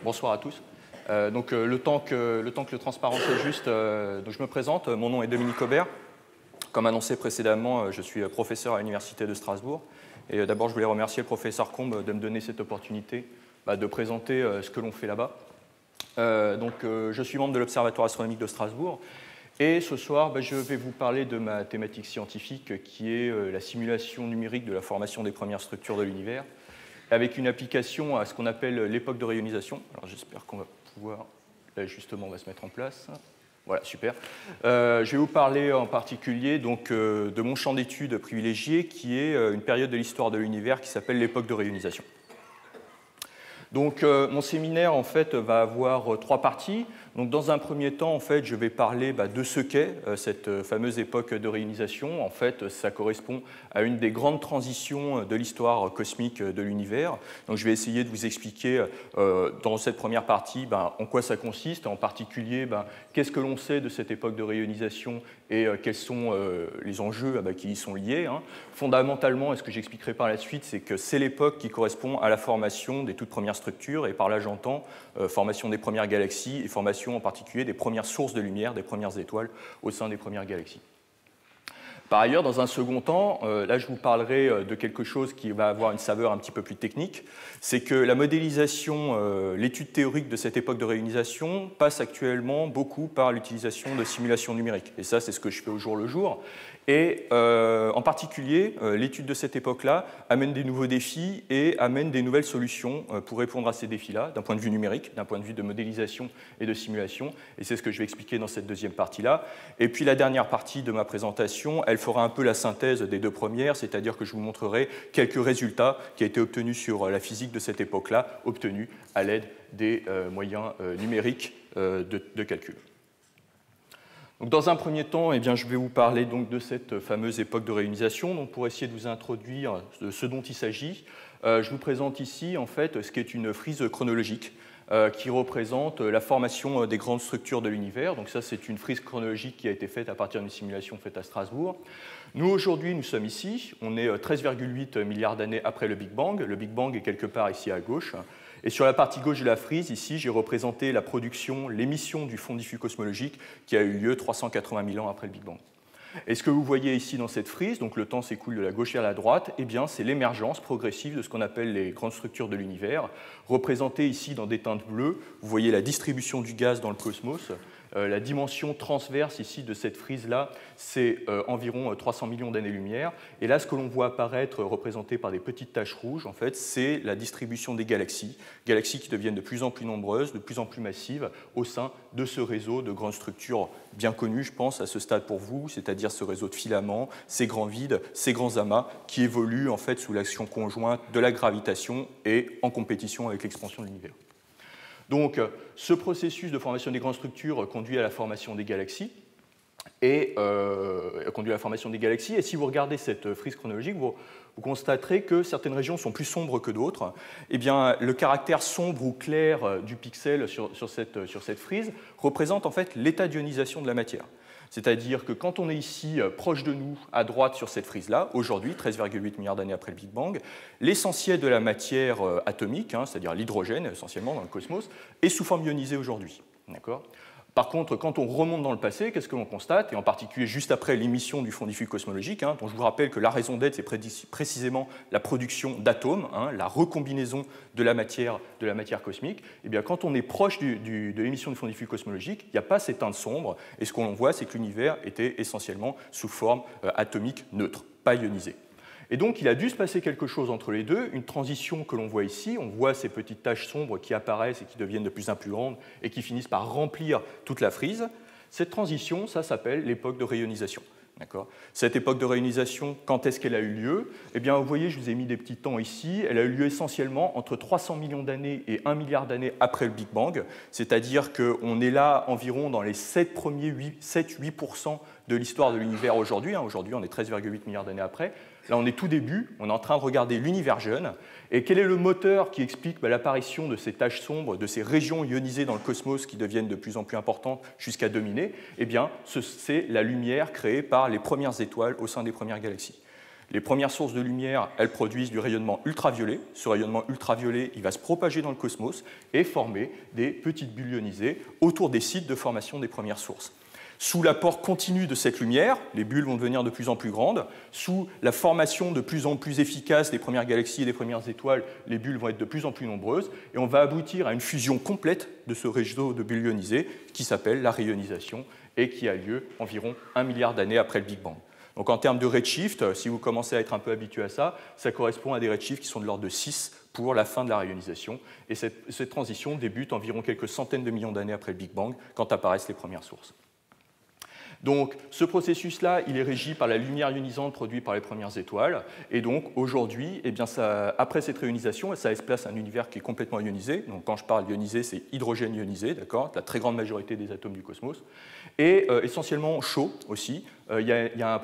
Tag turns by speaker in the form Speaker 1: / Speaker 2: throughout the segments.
Speaker 1: Bonsoir à tous. Le temps que le transparent s'ajuste, donc je me présente. Mon nom est Dominique Aubert. Comme annoncé précédemment, je suis professeur à l'Université de Strasbourg. Et d'abord, je voulais remercier le professeur Combe de me donner cette opportunité de présenter ce que l'on fait là-bas. Je suis membre de l'Observatoire astronomique de Strasbourg. Et ce soir, je vais vous parler de ma thématique scientifique qui est la simulation numérique de la formation des premières structures de l'univers, avec une application à ce qu'on appelle l'époque de réionisation. Alors j'espère qu'on va pouvoir... L'ajustement va se mettre en place. Voilà, super. Je vais vous parler en particulier de mon champ d'études privilégié, qui est une période de l'histoire de l'univers qui s'appelle l'époque de réionisation. Mon séminaire en fait va avoir trois parties. Donc, dans un premier temps, en fait, je vais parler de ce qu'est cette fameuse époque de réionisation. En fait, ça correspond à une des grandes transitions de l'histoire cosmique de l'univers. Donc, je vais essayer de vous expliquer dans cette première partie en quoi ça consiste, en particulier qu'est-ce que l'on sait de cette époque de réionisation et quels sont les enjeux qui y sont liés. Fondamentalement, et ce que j'expliquerai par la suite, c'est que c'est l'époque qui correspond à la formation des toutes premières structures, et par là j'entends formation des premières galaxies et formation en particulier des premières sources de lumière, des premières étoiles au sein des premières galaxies. Par ailleurs, dans un second temps, là je vous parlerai de quelque chose qui va avoir une saveur un petit peu plus technique, c'est que la modélisation, l'étude théorique de cette époque de réionisation passe actuellement beaucoup par l'utilisation de simulations numériques. Et ça, c'est ce que je fais au jour le jour. Et en particulier, l'étude de cette époque-là amène des nouveaux défis et amène des nouvelles solutions pour répondre à ces défis-là, d'un point de vue numérique, d'un point de vue de modélisation et de simulation. Et c'est ce que je vais expliquer dans cette deuxième partie-là. Et puis la dernière partie de ma présentation, elle fera un peu la synthèse des deux premières, c'est-à-dire que je vous montrerai quelques résultats qui ont été obtenus sur la physique de cette époque-là, obtenus à l'aide des moyens numériques de calcul. Donc, dans un premier temps, je vais vous parler de cette fameuse époque de réionisation. Donc, pour essayer de vous introduire de ce dont il s'agit, je vous présente ici en fait, ce qui est une frise chronologique qui représente la formation des grandes structures de l'univers. Donc ça, c'est une frise chronologique qui a été faite à partir d'une simulation faite à Strasbourg. Nous, aujourd'hui, nous sommes ici. On est 13,8 milliards d'années après le Big Bang. Le Big Bang est quelque part ici à gauche. Et sur la partie gauche de la frise, ici, j'ai représenté la production, l'émission du fond diffus cosmologique qui a eu lieu 380 000 ans après le Big Bang. Et ce que vous voyez ici dans cette frise, donc le temps s'écoule de la gauche vers la droite, c'est l'émergence progressive de ce qu'on appelle les grandes structures de l'univers, représentées ici dans des teintes bleues. Vous voyez la distribution du gaz dans le cosmos. La dimension transverse ici de cette frise-là, c'est environ 300 millions d'années-lumière. Et là, ce que l'on voit apparaître, représenté par des petites taches rouges, en fait, c'est la distribution des galaxies qui deviennent de plus en plus nombreuses, de plus en plus massives, au sein de ce réseau de grandes structures bien connues, je pense, à ce stade pour vous, c'est-à-dire ce réseau de filaments, ces grands vides, ces grands amas, qui évoluent en fait sous l'action conjointe de la gravitation et en compétition avec l'expansion de l'univers. Donc, ce processus de formation des grandes structures conduit à la formation des galaxies. Et si vous regardez cette frise chronologique, vous constaterez que certaines régions sont plus sombres que d'autres. Le caractère sombre ou clair du pixel sur cette frise représente en fait l'état d'ionisation de la matière. C'est-à-dire que quand on est ici proche de nous, à droite sur cette frise-là, aujourd'hui, 13,8 milliards d'années après le Big Bang, l'essentiel de la matière atomique, c'est-à-dire l'hydrogène essentiellement dans le cosmos, est sous forme ionisée aujourd'hui. D'accord ? Par contre, quand on remonte dans le passé, qu'est-ce que l'on constate ? Et en particulier juste après l'émission du fond diffus cosmologique, dont je vous rappelle que la raison d'être, c'est précisément la production d'atomes, la recombinaison de la matière cosmique. Quand on est proche de l'émission du fond diffus cosmologique, il n'y a pas ces teintes sombres, et ce qu'on voit, c'est que l'univers était essentiellement sous forme atomique neutre, pas ionisé. Et donc, il a dû se passer quelque chose entre les deux, une transition que l'on voit ici. On voit ces petites taches sombres qui apparaissent et qui deviennent de plus en plus grandes et qui finissent par remplir toute la frise. Cette transition, ça s'appelle l'époque de réionisation. Cette époque de réionisation, quand est-ce qu'elle a eu lieu ? Vous voyez, je vous ai mis des petits temps ici. Elle a eu lieu essentiellement entre 300 millions d'années et 1 milliard d'années après le Big Bang. C'est-à-dire qu'on est là environ dans les 7-8% de l'histoire de l'univers aujourd'hui. Aujourd'hui, on est 13,8 milliards d'années après. Là, on est tout début, on est en train de regarder l'univers jeune. Et quel est le moteur qui explique l'apparition de ces taches sombres, de ces régions ionisées dans le cosmos qui deviennent de plus en plus importantes jusqu'à dominer ? C'est la lumière créée par les premières étoiles au sein des premières galaxies. Les premières sources de lumière, elles produisent du rayonnement ultraviolet. Ce rayonnement ultraviolet, il va se propager dans le cosmos et former des petites bulles ionisées autour des sites de formation des premières sources. Sous l'apport continu de cette lumière, les bulles vont devenir de plus en plus grandes. Sous la formation de plus en plus efficace des premières galaxies et des premières étoiles, les bulles vont être de plus en plus nombreuses. Et on va aboutir à une fusion complète de ce réseau de bulles ionisées qui s'appelle la réionisation et qui a lieu environ 1 milliard d'années après le Big Bang. Donc en termes de redshift, si vous commencez à être un peu habitué à ça, ça correspond à des redshifts qui sont de l'ordre de 6 pour la fin de la réionisation. Et cette transition débute environ quelques centaines de millions d'années après le Big Bang, quand apparaissent les premières sources. Donc, ce processus-là, il est régi par la lumière ionisante produite par les premières étoiles. Et donc, aujourd'hui, eh bien, après cette réionisation, ça laisse place à un univers qui est complètement ionisé. Donc, quand je parle d'ionisé, c'est hydrogène ionisé, d'accord, la très grande majorité des atomes du cosmos. Et essentiellement chaud aussi. Il y a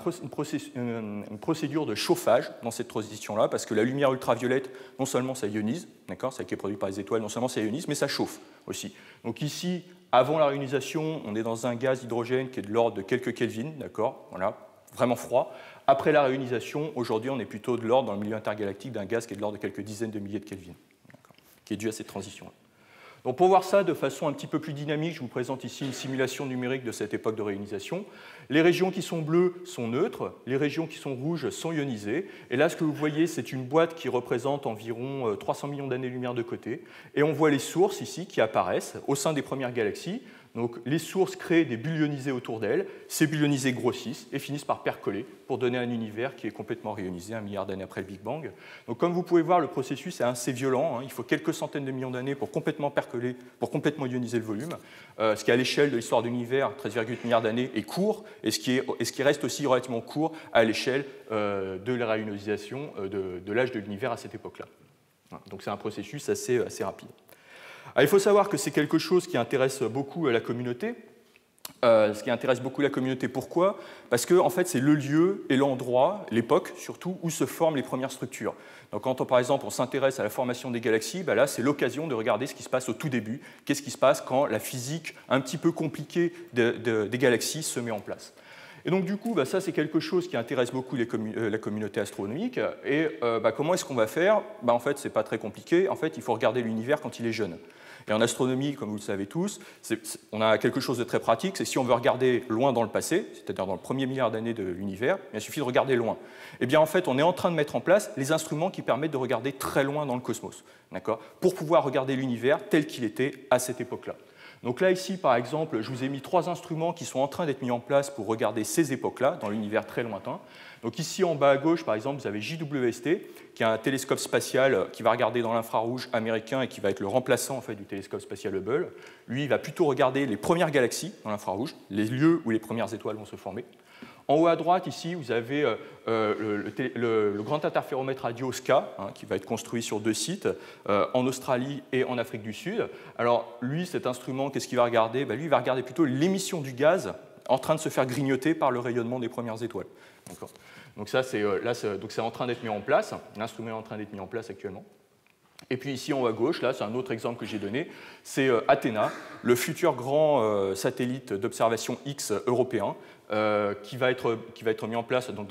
Speaker 1: une procédure de chauffage dans cette transition-là, parce que la lumière ultraviolette, non seulement ça ionise, d'accord, ça qui est produit par les étoiles, non seulement ça ionise, mais ça chauffe aussi. Donc ici, avant la réionisation, on est dans un gaz hydrogène qui est de l'ordre de quelques Kelvin, d'accord, voilà, vraiment froid. Après la réionisation, aujourd'hui, on est plutôt de l'ordre, dans le milieu intergalactique, d'un gaz qui est de l'ordre de quelques dizaines de milliers de Kelvin, qui est dû à cette transition-là. Donc pour voir ça de façon un petit peu plus dynamique, je vous présente ici une simulation numérique de cette époque de réionisation. Les régions qui sont bleues sont neutres, les régions qui sont rouges sont ionisées. Et là, ce que vous voyez, c'est une boîte qui représente environ 300 millions d'années-lumière de côté. Et on voit les sources ici qui apparaissent au sein des premières galaxies. Donc les sources créent des bulles ionisées autour d'elles, ces bulles ionisées grossissent et finissent par percoler pour donner un univers qui est complètement réionisé 1 milliard d'années après le Big Bang. Donc comme vous pouvez voir, le processus est assez violent, hein. Il faut quelques centaines de millions d'années pour complètement percoler, pour complètement ioniser le volume, ce qui à l'échelle de l'histoire de l'univers, 13,8 milliards d'années, est court, et ce qui reste aussi relativement court à l'échelle de la réionisation de l'âge de l'univers à cette époque-là. Donc c'est un processus assez rapide. Alors, il faut savoir que c'est quelque chose qui intéresse beaucoup la communauté. Ce qui intéresse beaucoup la communauté, pourquoi? Parce que en fait, c'est le lieu et l'endroit, l'époque surtout, où se forment les premières structures. Donc, quand par exemple on s'intéresse à la formation des galaxies, ben là c'est l'occasion de regarder ce qui se passe au tout début. Qu'est-ce qui se passe quand la physique un petit peu compliquée des galaxies se met en place? Et donc du coup, ça c'est quelque chose qui intéresse beaucoup la communauté astronomique. Et comment est-ce qu'on va faire? En fait, c'est pas très compliqué. En fait, il faut regarder l'univers quand il est jeune. Et en astronomie, comme vous le savez tous, on a quelque chose de très pratique, c'est si on veut regarder loin dans le passé, c'est-à-dire dans le premier milliard d'années de l'univers, il suffit de regarder loin. Et bien en fait, on est en train de mettre en place les instruments qui permettent de regarder très loin dans le cosmos, d'accord, pour pouvoir regarder l'univers tel qu'il était à cette époque-là. Donc là, ici, par exemple, je vous ai mis 3 instruments qui sont en train d'être mis en place pour regarder ces époques-là, dans l'univers très lointain. Donc ici, en bas à gauche, par exemple, vous avez JWST, qui est un télescope spatial qui va regarder dans l'infrarouge américain et qui va être le remplaçant en fait, du télescope spatial Hubble. Lui, il va plutôt regarder les premières galaxies dans l'infrarouge, les lieux où les premières étoiles vont se former. En haut à droite, ici, vous avez le grand interféromètre radio SCA, qui va être construit sur 2 sites, en Australie et en Afrique du Sud. Alors, lui, cet instrument, qu'est-ce qu'il va regarder? Lui, il va regarder plutôt l'émission du gaz en train de se faire grignoter par le rayonnement des premières étoiles. Donc ça, c'est en train d'être mis en place. L'instrument est en train d'être mis en place actuellement. Et puis ici en haut à gauche, là, c'est un autre exemple que j'ai donné, c'est Athéna, le futur grand satellite d'observation X européen, qui va être mis en place donc,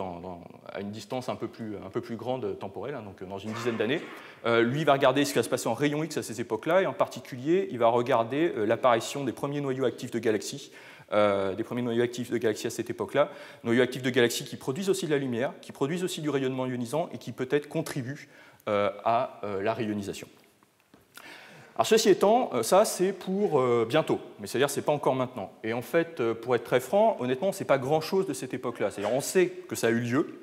Speaker 1: à une distance un peu plus grande temporelle, donc dans une dizaine d'années. Lui, il va regarder ce qui va se passer en rayon X à ces époques-là, et en particulier, il va regarder l'apparition des premiers noyaux actifs de galaxies, à cette époque-là, noyaux actifs de galaxies qui produisent aussi de la lumière, qui produisent aussi du rayonnement ionisant et qui peut-être contribuent à la réionisation. Alors ceci étant, ça c'est pour bientôt, mais c'est-à-dire c'est pas encore maintenant. Et en fait, pour être très franc, honnêtement, c'est pas grand-chose de cette époque-là. C'est-à-dire on sait que ça a eu lieu,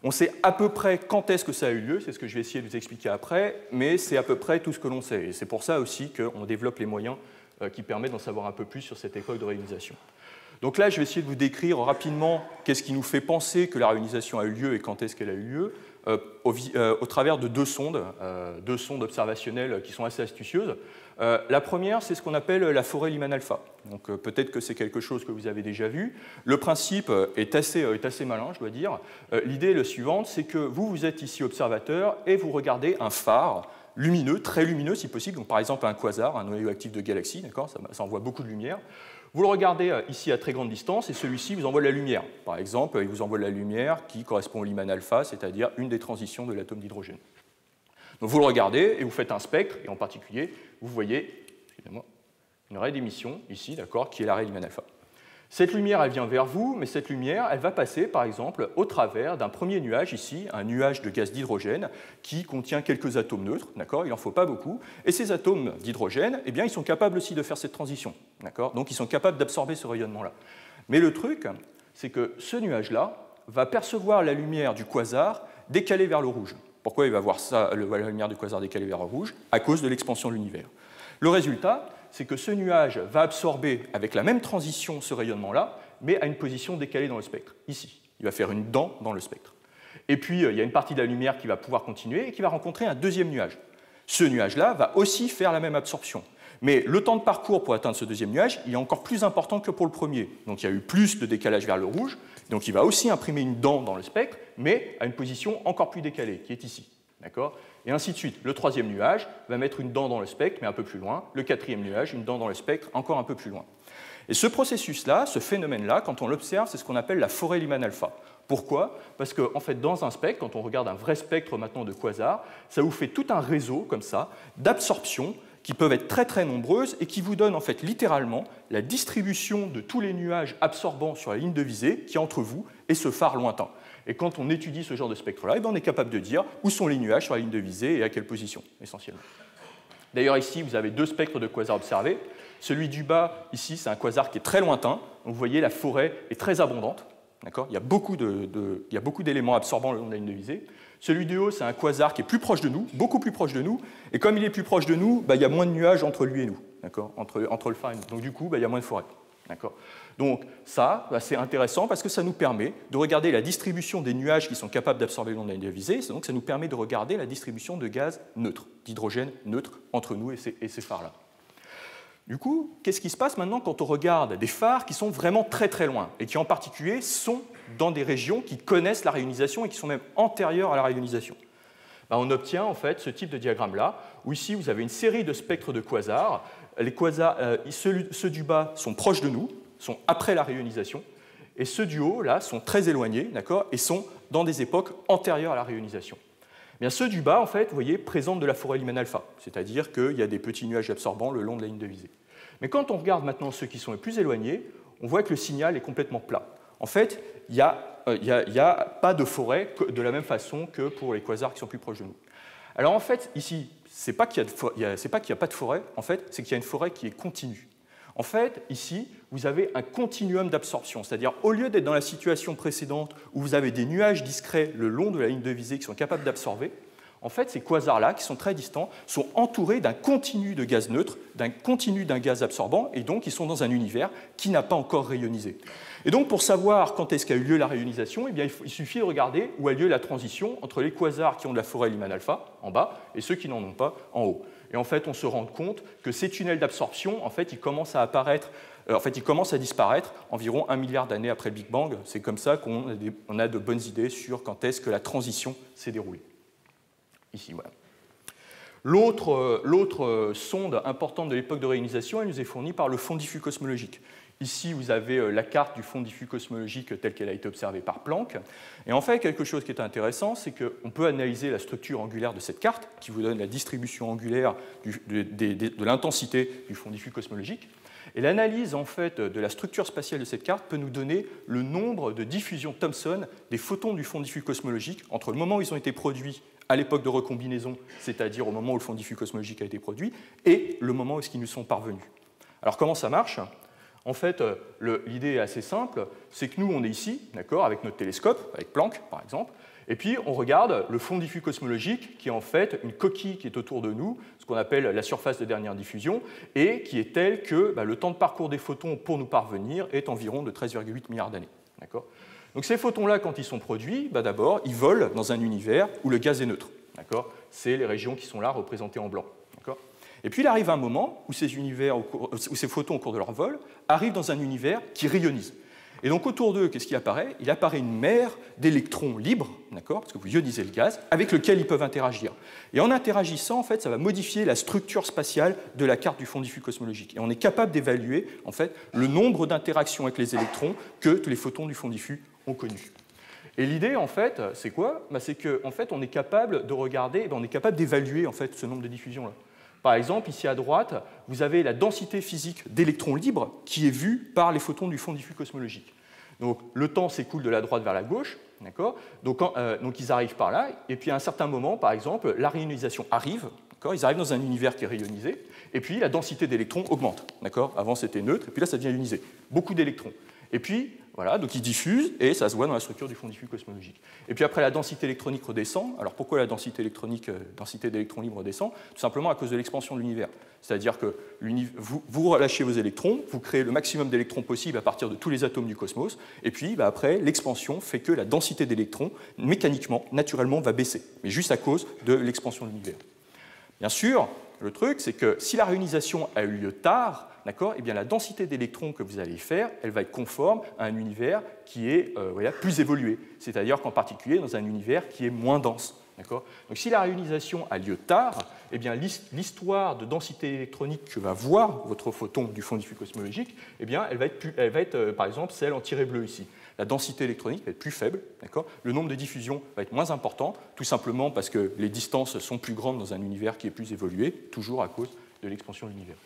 Speaker 1: on sait à peu près quand est-ce que ça a eu lieu, c'est ce que je vais essayer de vous expliquer après, mais c'est à peu près tout ce que l'on sait. Et c'est pour ça aussi qu'on développe les moyens qui permettent d'en savoir un peu plus sur cette époque de réionisation. Donc là, je vais essayer de vous décrire rapidement qu'est-ce qui nous fait penser que la réionisation a eu lieu et quand est-ce qu'elle a eu lieu, au travers de 2 sondes observationnelles qui sont assez astucieuses. La première, c'est ce qu'on appelle la forêt Lyman alpha. Donc peut-être que c'est quelque chose que vous avez déjà vu. Le principe est assez malin, je dois dire. L'idée est la suivante, c'est que vous êtes ici observateur et vous regardez un phare lumineux, très lumineux si possible, donc par exemple un quasar, un noyau actif de galaxie, ça envoie beaucoup de lumière. Vous le regardez ici à très grande distance, et celui-ci vous envoie de la lumière. Par exemple, il vous envoie de la lumière qui correspond au Lyman alpha, c'est-à-dire une des transitions de l'atome d'hydrogène. Donc vous le regardez, et vous faites un spectre, et en particulier, vous voyez une raie d'émission, ici, d'accord, qui est la raie Lyman alpha. Cette lumière, elle vient vers vous, mais cette lumière, elle va passer, par exemple, au travers d'un premier nuage ici, un nuage de gaz d'hydrogène qui contient quelques atomes neutres, d'accord, il n'en faut pas beaucoup, et ces atomes d'hydrogène, eh bien, ils sont capables aussi de faire cette transition, d'accord, donc ils sont capables d'absorber ce rayonnement-là. Mais le truc, c'est que ce nuage-là va percevoir la lumière du quasar décalée vers le rouge. Pourquoi il va voir ça, la lumière du quasar décalée vers le rouge? À cause de l'expansion de l'univers. Le résultat, c'est que ce nuage va absorber avec la même transition ce rayonnement-là, mais à une position décalée dans le spectre, ici. Il va faire une dent dans le spectre. Et puis, il y a une partie de la lumière qui va pouvoir continuer et qui va rencontrer un deuxième nuage. Ce nuage-là va aussi faire la même absorption. Mais le temps de parcours pour atteindre ce deuxième nuage, il est encore plus important que pour le premier. Donc il y a eu plus de décalage vers le rouge, donc il va aussi imprimer une dent dans le spectre, mais à une position encore plus décalée, qui est ici. D'accord ? Et ainsi de suite. Le troisième nuage va mettre une dent dans le spectre, mais un peu plus loin. Le quatrième nuage, une dent dans le spectre, encore un peu plus loin. Et ce processus-là, ce phénomène-là, quand on l'observe, c'est ce qu'on appelle la forêt Lyman alpha. Pourquoi? Parce que, en fait, dans un spectre, quand on regarde un vrai spectre maintenant de quasars, ça vous fait tout un réseau, comme ça, d'absorptions qui peuvent être très très nombreuses et qui vous donnent en fait littéralement la distribution de tous les nuages absorbants sur la ligne de visée qui est entre vous et ce phare lointain. Et quand on étudie ce genre de spectre-là, on est capable de dire où sont les nuages sur la ligne de visée et à quelle position, essentiellement. D'ailleurs, ici, vous avez deux spectres de quasars observés. Celui du bas, ici, c'est un quasar qui est très lointain. Donc, vous voyez, la forêt est très abondante. Il y a beaucoup d'éléments absorbants le long de la ligne de visée. Celui du haut, c'est un quasar qui est plus proche de nous, beaucoup plus proche de nous. Et comme il est plus proche de nous, il y a moins de nuages entre lui et nous, entre le phare et nous. Donc, du coup, il y a moins de forêt. Donc ça, c'est intéressant parce que ça nous permet de regarder la distribution des nuages qui sont capables d'absorber le long de la ligne de visée. Donc ça nous permet de regarder la distribution de gaz neutres, d'hydrogène neutre entre nous et ces phares-là. Du coup, qu'est-ce qui se passe maintenant quand on regarde des phares qui sont vraiment très très loin et qui en particulier sont dans des régions qui connaissent la réionisation et qui sont même antérieures à la réionisation? On obtient en fait ce type de diagramme-là, où ici vous avez une série de spectres de quasars. Les quasars, ceux du bas sont proches de nous, sont après la réionisation, et ceux du haut, là, sont très éloignés, et sont dans des époques antérieures à la réionisation. Bien, ceux du bas, en fait, vous voyez, présentent de la forêt Lyman alpha, c'est-à-dire qu'il y a des petits nuages absorbants le long de la ligne de visée. Mais quand on regarde maintenant ceux qui sont les plus éloignés, on voit que le signal est complètement plat. En fait, il n'y a pas de forêt de la même façon que pour les quasars qui sont plus proches de nous. Alors en fait, ici, ce n'est pas qu'il n'y a pas de forêt, en fait, c'est qu'il y a une forêt qui est continue. En fait, ici, vous avez un continuum d'absorption, c'est-à-dire au lieu d'être dans la situation précédente où vous avez des nuages discrets le long de la ligne de visée qui sont capables d'absorber, en fait, ces quasars-là, qui sont très distants, sont entourés d'un continu de gaz neutre, d'un continu d'un gaz absorbant, et donc ils sont dans un univers qui n'a pas encore rayonisé. Et donc, pour savoir quand est-ce qu'a eu lieu la rayonisation, eh bien, il suffit de regarder où a lieu la transition entre les quasars qui ont de la forêt Lyman alpha, en bas, et ceux qui n'en ont pas, en haut. Et en fait, on se rend compte que ces tunnels d'absorption, en fait, ils commencent à disparaître environ 1 milliard d'années après le Big Bang. C'est comme ça qu'on a de bonnes idées sur quand est-ce que la transition s'est déroulée. Ici, voilà. L'autre sonde importante de l'époque de réionisation, elle nous est fournie par le fond diffus cosmologique. Ici, vous avez la carte du fond diffus cosmologique telle qu'elle a été observée par Planck. Et en fait, quelque chose qui est intéressant, c'est qu'on peut analyser la structure angulaire de cette carte, qui vous donne la distribution angulaire de l'intensité du fond diffus cosmologique. Et l'analyse en fait, de la structure spatiale de cette carte peut nous donner le nombre de diffusions Thomson des photons du fond diffus cosmologique entre le moment où ils ont été produits à l'époque de recombinaison, c'est-à-dire au moment où le fond diffus cosmologique a été produit, et le moment où ils nous sont parvenus. Alors comment ça marche ? En fait, l'idée est assez simple, c'est que nous, on est ici, avec notre télescope, avec Planck par exemple, et puis on regarde le fond diffus cosmologique qui est en fait une coquille qui est autour de nous, ce qu'on appelle la surface de dernière diffusion, et qui est telle que le temps de parcours des photons pour nous parvenir est environ de 13,8 milliards d'années. Donc ces photons-là, quand ils sont produits, d'abord, ils volent dans un univers où le gaz est neutre. C'est les régions qui sont là représentées en blanc. Et puis il arrive un moment où ces photons, au cours de leur vol, arrivent dans un univers qui rayonise. Et donc autour d'eux, qu'est-ce qui apparaît? Il apparaît une mer d'électrons libres, d'accord, parce que vous ionisez le gaz, avec lequel ils peuvent interagir. Et en interagissant, en fait, ça va modifier la structure spatiale de la carte du fond diffus cosmologique. Et on est capable d'évaluer, en fait, le nombre d'interactions avec les électrons que tous les photons du fond diffus ont connus. Et l'idée, en fait, c'est quoi? C'est qu'en fait, on est capable de regarder, on est capable d'évaluer en fait, ce nombre de diffusions-là. Par exemple, ici à droite, vous avez la densité physique d'électrons libres qui est vue par les photons du fond diffus cosmologique. Donc, le temps s'écoule de la droite vers la gauche, d'accord? Donc, ils arrivent par là, et puis à un certain moment, par exemple, la réionisation arrive, ils arrivent dans un univers qui est rayonisé, et puis la densité d'électrons augmente, d'accord? Avant, c'était neutre, et puis là, ça devient ionisé. Beaucoup d'électrons. Et puis, voilà, donc ils diffusent, et ça se voit dans la structure du fond diffus cosmologique. Et puis après, la densité électronique redescend. Alors pourquoi la densité d'électrons libres redescend? Tout simplement à cause de l'expansion de l'univers. C'est-à-dire que vous relâchez vos électrons, vous créez le maximum d'électrons possible à partir de tous les atomes du cosmos, et puis après, l'expansion fait que la densité d'électrons, mécaniquement, naturellement, va baisser, mais juste à cause de l'expansion de l'univers. Bien sûr, le truc, c'est que si la réionisation a eu lieu tard, eh bien, la densité d'électrons que vous allez faire, elle va être conforme à un univers qui est plus évolué, c'est-à-dire qu'en particulier dans un univers qui est moins dense. Donc si la réionisation a lieu tard, eh bien, l'histoire de densité électronique que va voir votre photon du fond diffus cosmologique, eh bien, elle va être par exemple celle en tiret bleu ici. La densité électronique va être plus faible, le nombre de diffusions va être moins important, tout simplement parce que les distances sont plus grandes dans un univers qui est plus évolué, toujours à cause de l'expansion de l'univers.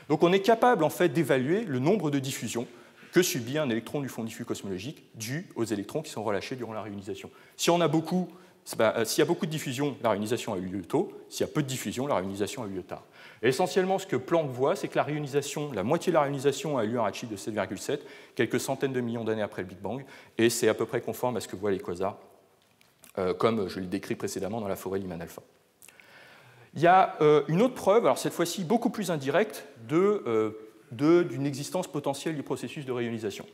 Speaker 1: Donc on est capable en fait d'évaluer le nombre de diffusions que subit un électron du fond diffus cosmologique dû aux électrons qui sont relâchés durant la réionisation. Si on a beaucoup, s'il y a beaucoup de diffusion, la réionisation a eu lieu tôt. S'il y a peu de diffusion, la réionisation a eu lieu tard. Et essentiellement, ce que Planck voit, c'est que la moitié de la réionisation a eu lieu à un redshift de 7,7, quelques centaines de millions d'années après le Big Bang, et c'est à peu près conforme à ce que voient les quasars, comme je l'ai décrit précédemment dans la forêt Lyman alpha. Il y a une autre preuve, alors cette fois-ci beaucoup plus indirecte, d'une existence potentielle du processus de réionisation.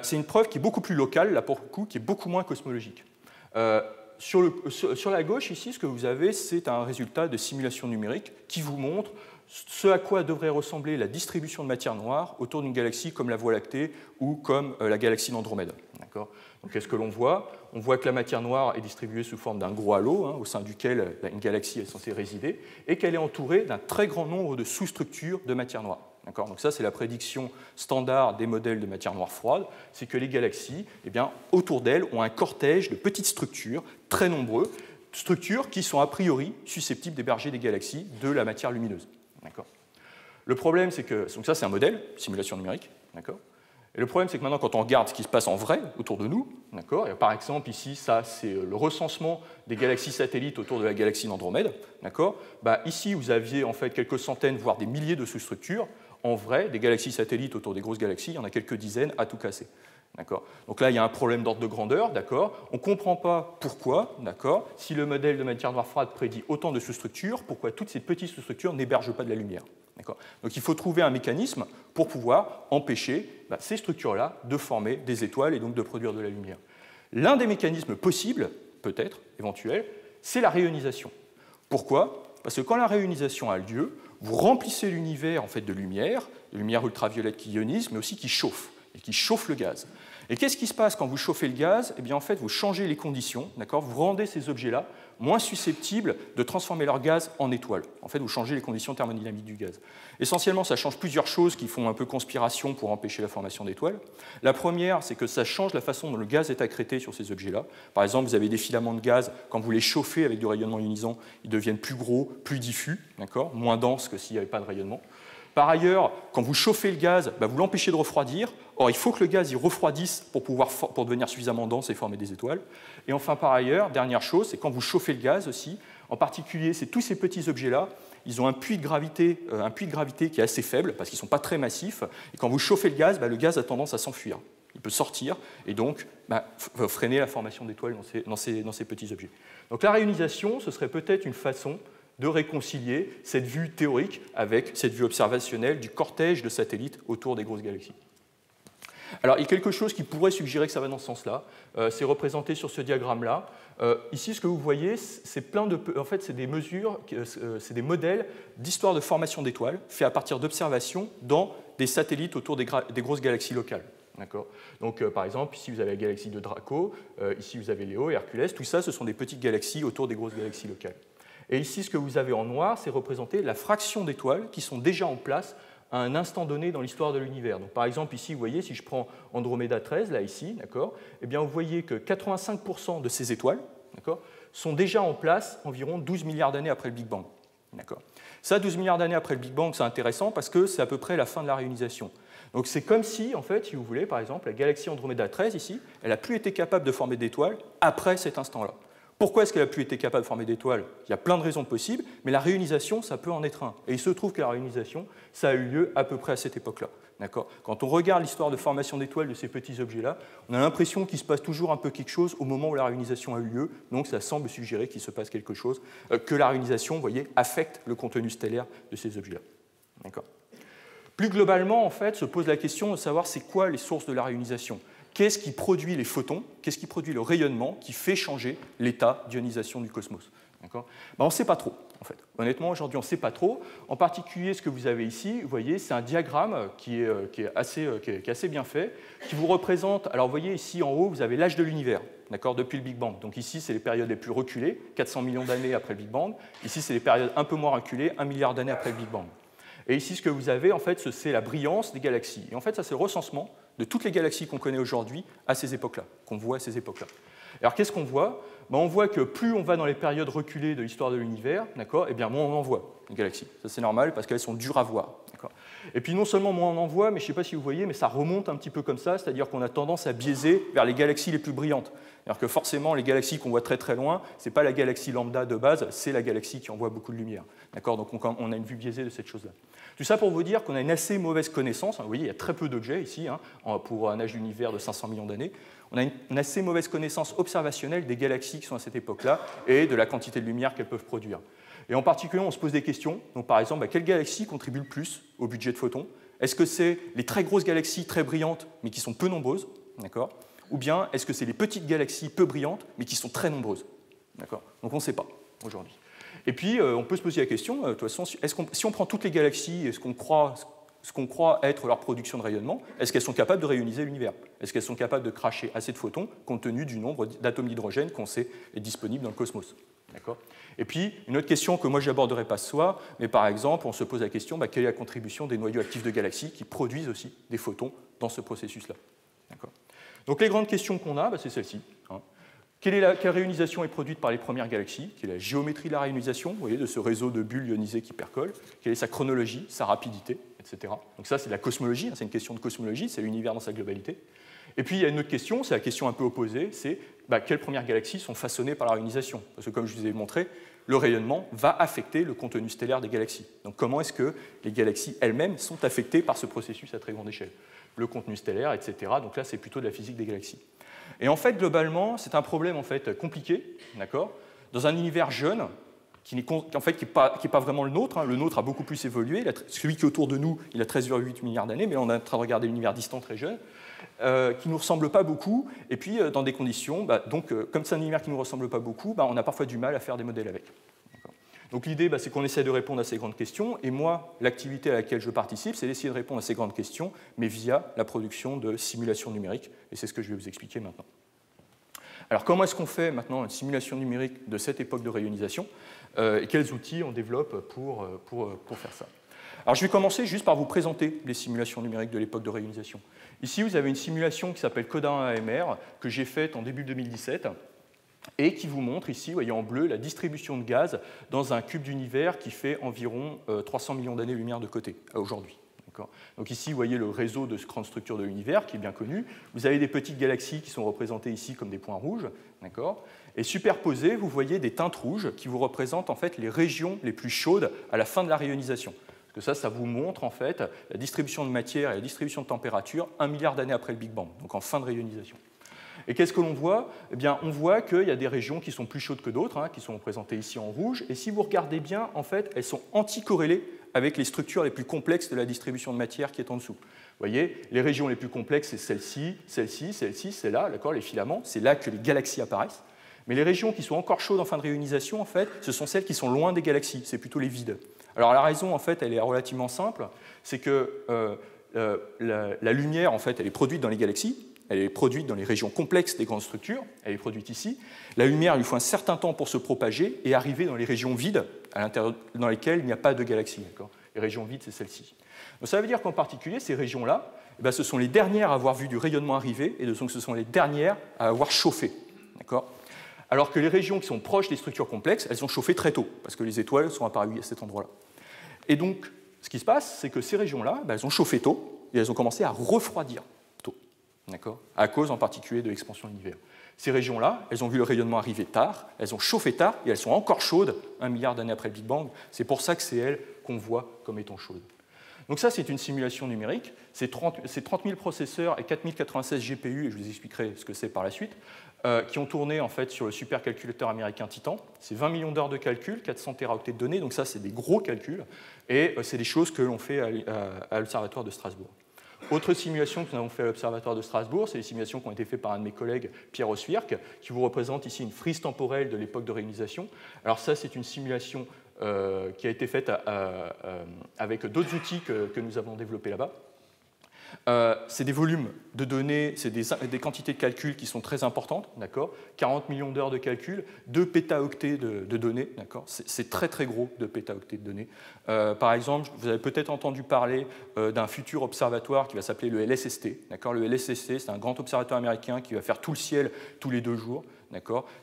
Speaker 1: C'est une preuve qui est beaucoup plus locale, là pour le coup, qui est beaucoup moins cosmologique. Sur la gauche, ici, ce que vous avez, c'est un résultat de simulation numérique qui vous montre ce à quoi devrait ressembler la distribution de matière noire autour d'une galaxie comme la Voie lactée ou comme la galaxie d'Andromède. Donc, qu'est-ce que l'on voit? On voit que la matière noire est distribuée sous forme d'un gros halo, au sein duquel une galaxie est censée résider, et qu'elle est entourée d'un très grand nombre de sous-structures de matière noire. Donc ça, c'est la prédiction standard des modèles de matière noire froide, c'est que les galaxies, autour d'elles, ont un cortège de petites structures, très nombreuses, structures qui sont a priori susceptibles d'héberger des galaxies de la matière lumineuse. Le problème, c'est que, donc ça c'est un modèle, simulation numérique, et le problème, c'est que maintenant, quand on regarde ce qui se passe en vrai autour de nous, et par exemple, ici, ça, c'est le recensement des galaxies satellites autour de la galaxie d'Andromède. Ici, vous aviez en fait quelques centaines, voire des milliers de sous-structures. En vrai, des galaxies satellites autour des grosses galaxies, il y en a quelques dizaines à tout casser. Donc là, il y a un problème d'ordre de grandeur. On ne comprend pas pourquoi, si le modèle de matière noire froide prédit autant de sous-structures, pourquoi toutes ces petites sous-structures n'hébergent pas de la lumière. Donc il faut trouver un mécanisme pour pouvoir empêcher ces structures-là de former des étoiles et donc de produire de la lumière. L'un des mécanismes possibles, peut-être, éventuels, c'est la réionisation. Pourquoi? Parce que quand la réionisation a lieu, vous remplissez l'univers en fait, de lumière ultraviolette qui ionise, mais aussi qui chauffe, et qui chauffe le gaz. Et qu'est-ce qui se passe quand vous chauffez le gaz? Eh bien, en fait, vous changez les conditions, vous rendez ces objets-là moins susceptibles de transformer leur gaz en étoile. En fait, vous changez les conditions thermodynamiques du gaz. Essentiellement, ça change plusieurs choses qui font un peu conspiration pour empêcher la formation d'étoiles. La première, c'est que ça change la façon dont le gaz est accrété sur ces objets-là. Par exemple, vous avez des filaments de gaz, quand vous les chauffez avec du rayonnement ionisant, ils deviennent plus gros, plus diffus, moins denses que s'il n'y avait pas de rayonnement. Par ailleurs, quand vous chauffez le gaz, vous l'empêchez de refroidir. Or, il faut que le gaz il refroidisse pour devenir suffisamment dense et former des étoiles. Et enfin, par ailleurs, dernière chose, c'est quand vous chauffez le gaz aussi, en particulier, c'est tous ces petits objets-là, ils ont un puits de gravité qui est assez faible, parce qu'ils ne sont pas très massifs. Et quand vous chauffez le gaz a tendance à s'enfuir. Il peut sortir et donc freiner la formation d'étoiles dans ces petits objets. Donc la réionisation, ce serait peut-être une façon de réconcilier cette vue théorique avec cette vue observationnelle du cortège de satellites autour des grosses galaxies. Alors, il y a quelque chose qui pourrait suggérer que ça va dans ce sens-là. C'est représenté sur ce diagramme-là. Ici, ce que vous voyez, c'est des mesures, c'est des modèles d'histoire de formation d'étoiles faits à partir d'observations dans des satellites autour des grosses galaxies locales. Donc, par exemple, ici vous avez la galaxie de Draco, ici vous avez Léo et Hercules. Tout ça, ce sont des petites galaxies autour des grosses galaxies locales. Et ici, ce que vous avez en noir, c'est représenté la fraction d'étoiles qui sont déjà en place à un instant donné dans l'histoire de l'univers. Donc, par exemple, ici, vous voyez, si je prends Andromeda 13, là, ici, eh bien, vous voyez que 85% de ces étoiles sont déjà en place environ 12 milliards d'années après le Big Bang. Ça, 12 milliards d'années après le Big Bang, c'est intéressant parce que c'est à peu près la fin de la réunisation. Donc, c'est comme si, en fait, si vous voulez, par exemple, la galaxie Andromeda 13, ici, elle n'a plus été capable de former d'étoiles après cet instant-là. Pourquoi est-ce qu'elle n'a plus été capable de former d'étoiles? Il y a plein de raisons possibles, mais la réunisation, ça peut en être un. Et il se trouve que la réunisation, ça a eu lieu à peu près à cette époque-là. Quand on regarde l'histoire de formation d'étoiles de ces petits objets-là, on a l'impression qu'il se passe toujours un peu quelque chose au moment où la réunisation a eu lieu, donc ça semble suggérer qu'il se passe quelque chose, que la réunisation, vous voyez, affecte le contenu stellaire de ces objets-là. Plus globalement, en fait, se pose la question de savoir c'est quoi les sources de la réunisation. Qu'est-ce qui produit les photons? Qu'est-ce qui produit le rayonnement qui fait changer l'état d'ionisation du cosmos? On ne sait pas trop, en fait. Honnêtement, aujourd'hui, on ne sait pas trop. En particulier, ce que vous avez ici, vous voyez, c'est un diagramme qui est assez bien fait, qui vous représente... Alors, vous voyez, ici, en haut, vous avez l'âge de l'univers, depuis le Big Bang. Donc ici, c'est les périodes les plus reculées, 400 millions d'années après le Big Bang. Ici, c'est les périodes un peu moins reculées, 1 milliard d'années après le Big Bang. Et ici, ce que vous avez, en fait, c'est la brillance des galaxies. Et en fait, ça, c'est le recensement de toutes les galaxies qu'on connaît aujourd'hui à ces époques-là, qu'on voit à ces époques-là. Alors, qu'est-ce qu'on voit? On voit que plus on va dans les périodes reculées de l'histoire de l'univers, eh bien, moins on en voit des galaxies. Ça, c'est normal, parce qu'elles sont dures à voir. Et puis, non seulement moins on en voit, mais je ne sais pas si vous voyez, mais ça remonte un petit peu comme ça, c'est-à-dire qu'on a tendance à biaiser vers les galaxies les plus brillantes. C'est-à-dire que forcément, les galaxies qu'on voit très très loin, ce n'est pas la galaxie lambda de base, c'est la galaxie qui envoie beaucoup de lumière. Donc, on a une vue biaisée de cette chose-là. Tout ça pour vous dire qu'on a une assez mauvaise connaissance. Vous voyez, il y a très peu d'objets ici, pour un âge d'univers de 500 millions d'années. On a une assez mauvaise connaissance observationnelle des galaxies qui sont à cette époque-là et de la quantité de lumière qu'elles peuvent produire. Et en particulier, on se pose des questions. Donc, par exemple, quelle galaxie contribue le plus au budget de photons? Est-ce que c'est les très grosses galaxies très brillantes, mais qui sont peu nombreuses? Ou bien est-ce que c'est les petites galaxies peu brillantes, mais qui sont très nombreuses? Donc, on ne sait pas aujourd'hui. Et puis, on peut se poser la question, de toute façon, si on prend toutes les galaxies et ce qu'on croit être leur production de rayonnement, est-ce qu'elles sont capables de réioniser l'univers? Est-ce qu'elles sont capables de cracher assez de photons compte tenu du nombre d'atomes d'hydrogène qu'on sait est disponible dans le cosmos? Et puis, une autre question que moi je n'aborderai pas ce soir, mais par exemple, on se pose la question, quelle est la contribution des noyaux actifs de galaxies qui produisent aussi des photons dans ce processus-là? Donc les grandes questions qu'on a, c'est celle-ci. Quelle réionisation est produite par les premières galaxies? Quelle est la géométrie de la réionisation, vous voyez, de ce réseau de bulles ionisées qui percolent? Quelle est sa chronologie, sa rapidité, etc. Donc ça, c'est de la cosmologie, c'est une question de cosmologie, c'est l'univers dans sa globalité. Et puis, il y a une autre question, c'est la question un peu opposée, c'est quelles premières galaxies sont façonnées par la réionisation? Parce que, comme je vous ai montré, le rayonnement va affecter le contenu stellaire des galaxies. Donc, comment est-ce que les galaxies elles-mêmes sont affectées par ce processus à très grande échelle? Le contenu stellaire, etc. Donc là, c'est plutôt de la physique des galaxies. Et en fait, globalement, c'est un problème en fait, compliqué, dans un univers jeune, qui n'est pas vraiment le nôtre. Le nôtre a beaucoup plus évolué. Celui qui est autour de nous, il a 13,8 milliards d'années, mais on est en train de regarder l'univers distant très jeune, qui ne nous ressemble pas beaucoup. Et puis, dans des conditions, comme c'est un univers qui ne nous ressemble pas beaucoup, on a parfois du mal à faire des modèles avec. Donc l'idée, c'est qu'on essaie de répondre à ces grandes questions, et moi, l'activité à laquelle je participe, c'est d'essayer de répondre à ces grandes questions, mais via la production de simulations numériques, et c'est ce que je vais vous expliquer maintenant. Alors comment est-ce qu'on fait maintenant une simulation numérique de cette époque de réionisation, et quels outils on développe pour faire ça? Alors je vais commencer juste par vous présenter les simulations numériques de l'époque de réionisation. Ici, vous avez une simulation qui s'appelle CODA 1 AMR, que j'ai faite en début 2017, et qui vous montre ici, vous voyez en bleu, la distribution de gaz dans un cube d'univers qui fait environ 300 millions d'années-lumière de côté, aujourd'hui. Donc ici, vous voyez le réseau de grandes structures de l'univers, qui est bien connu. Vous avez des petites galaxies qui sont représentées ici comme des points rouges. Et superposées, vous voyez des teintes rouges qui vous représentent en fait les régions les plus chaudes à la fin de la réionisation. Parce que ça vous montre en fait la distribution de matière et la distribution de température 1 milliard d'années après le Big Bang, donc en fin de réionisation. Et qu'est-ce que l'on voit? Eh bien, on voit qu'il y a des régions qui sont plus chaudes que d'autres, qui sont représentées ici en rouge. Et si vous regardez bien, en fait, elles sont anticorrélées avec les structures les plus complexes de la distribution de matière qui est en dessous. Vous voyez, les régions les plus complexes, c'est celle-ci, celle-ci, celle-ci, c'est là, les filaments, c'est là que les galaxies apparaissent. Mais les régions qui sont encore chaudes en fin de réionisation, en fait, ce sont celles qui sont loin des galaxies, c'est plutôt les vides. Alors la raison, en fait, elle est relativement simple, c'est que la lumière, en fait, elle est produite dans les galaxies, elle est produite dans les régions complexes des grandes structures, elle est produite ici. La lumière, il lui faut un certain temps pour se propager et arriver dans les régions vides, dans lesquelles il n'y a pas de galaxies. Les régions vides, c'est celle-ci. Donc ça veut dire qu'en particulier, ces régions-là, ce sont les dernières à avoir vu du rayonnement arriver, et donc ce sont les dernières à avoir chauffé. Alors que les régions qui sont proches des structures complexes, elles ont chauffé très tôt, parce que les étoiles sont apparues à cet endroit-là. Et donc, ce qui se passe, c'est que ces régions-là, elles ont chauffé tôt, et elles ont commencé à refroidir tôt, à cause en particulier de l'expansion de l'univers. Ces régions-là, elles ont vu le rayonnement arriver tard, elles ont chauffé tard, et elles sont encore chaudes 1 milliard d'années après le Big Bang. C'est pour ça que c'est elles qu'on voit comme étant chaudes. Donc ça, c'est une simulation numérique. C'est 30 000 processeurs et 4096 GPU, et je vous expliquerai ce que c'est par la suite, qui ont tourné en fait sur le supercalculateur américain Titan. C'est 20 millions d'heures de calcul, 400 téraoctets de données, donc ça, c'est des gros calculs, et c'est des choses que l'on fait à l'Observatoire de Strasbourg. Autre simulation que nous avons fait à l'Observatoire de Strasbourg, c'est les simulations qui ont été faites par un de mes collègues, Pierre Oswirk, qui vous représente ici une frise temporelle de l'époque de réionisation. Alors ça, c'est une simulation qui a été faite avec d'autres outils que nous avons développés là-bas. C'est des volumes de données, c'est des quantités de calcul qui sont très importantes, 40 millions d'heures de calcul, 2 pétaoctets de données, c'est très très gros, 2 pétaoctets de données. Par exemple, vous avez peut-être entendu parler d'un futur observatoire qui va s'appeler le LSST. Le LSST, c'est un grand observatoire américain qui va faire tout le ciel tous les 2 jours.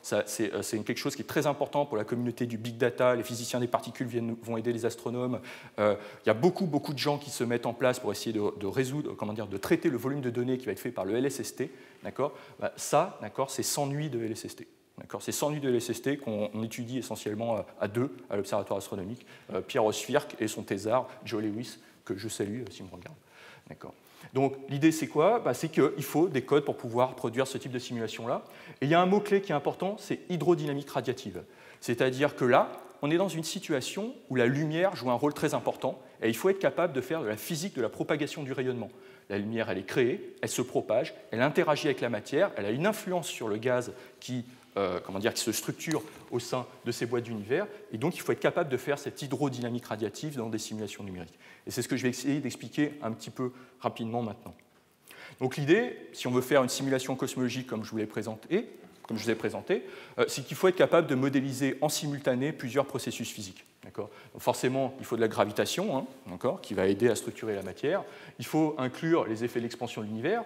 Speaker 1: C'est quelque chose qui est très important pour la communauté du big data. Les physiciens des particules vont aider les astronomes. Il y a beaucoup de gens qui se mettent en place pour essayer de résoudre, de traiter le volume de données qui va être fait par le LSST. Ça, c'est 100 nuits de LSST. C'est 100 nuits de LSST qu'on étudie essentiellement à 2 à l'Observatoire astronomique. Pierre Oswirk et son thésard, Joe Lewis, que je salue s'il me regarde. Donc l'idée, c'est quoi? C'est qu'il faut des codes pour pouvoir produire ce type de simulation-là. Et il y a un mot-clé qui est important, c'est hydrodynamique radiative. C'est-à-dire que là, on est dans une situation où la lumière joue un rôle très important, et il faut être capable de faire de la physique de la propagation du rayonnement. La lumière, elle est créée, elle se propage, elle interagit avec la matière, elle a une influence sur le gaz qui se structure au sein de ces boîtes d'univers, et donc il faut être capable de faire cette hydrodynamique radiative dans des simulations numériques. Et c'est ce que je vais essayer d'expliquer un petit peu rapidement maintenant. Donc l'idée, si on veut faire une simulation cosmologique comme je vous ai présenté, c'est qu'il faut être capable de modéliser en simultané plusieurs processus physiques. Donc forcément, il faut de la gravitation, qui va aider à structurer la matière. Il faut inclure les effets de l'expansion de l'univers.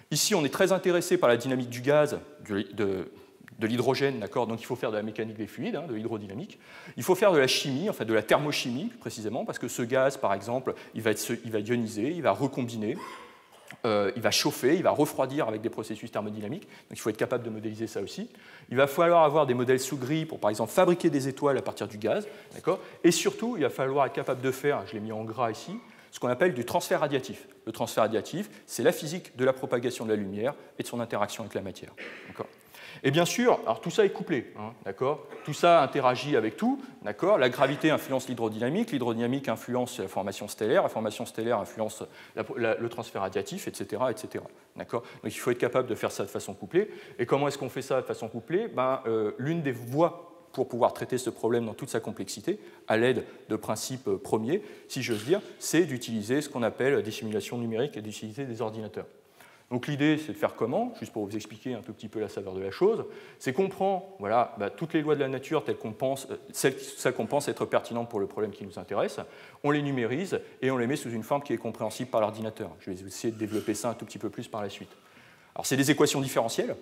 Speaker 1: Ici, on est très intéressé par la dynamique du gaz, de l'hydrogène, donc il faut faire de la mécanique des fluides, de l'hydrodynamique. Il faut faire de la chimie, en fait de la thermochimie précisément, parce que ce gaz, par exemple, il va ioniser, il va recombiner, il va chauffer, il va refroidir avec des processus thermodynamiques, donc il faut être capable de modéliser ça aussi. Il va falloir avoir des modèles sous gris pour, par exemple, fabriquer des étoiles à partir du gaz, et surtout, il va falloir être capable de faire, je l'ai mis en gras ici, ce qu'on appelle du transfert radiatif. Le transfert radiatif, c'est la physique de la propagation de la lumière et de son interaction avec la matière. Et bien sûr, alors tout ça est couplé, tout ça interagit avec tout, la gravité influence l'hydrodynamique influence la formation stellaire influence le transfert radiatif, etc. Donc il faut être capable de faire ça de façon couplée. Et comment est-ce qu'on fait ça de façon couplée? L'une des voies pour pouvoir traiter ce problème dans toute sa complexité, à l'aide de principes premiers, si j'ose dire, c'est d'utiliser ce qu'on appelle des simulations numériques et d'utiliser des ordinateurs. Donc l'idée, c'est de faire comment? Juste pour vous expliquer un tout petit peu la saveur de la chose, c'est qu'on prend toutes les lois de la nature telles qu'on pense, celles qu'on pense être pertinentes pour le problème qui nous intéresse, on les numérise et on les met sous une forme qui est compréhensible par l'ordinateur. Je vais essayer de développer ça un tout petit peu plus par la suite. Alors c'est des équations différentielles,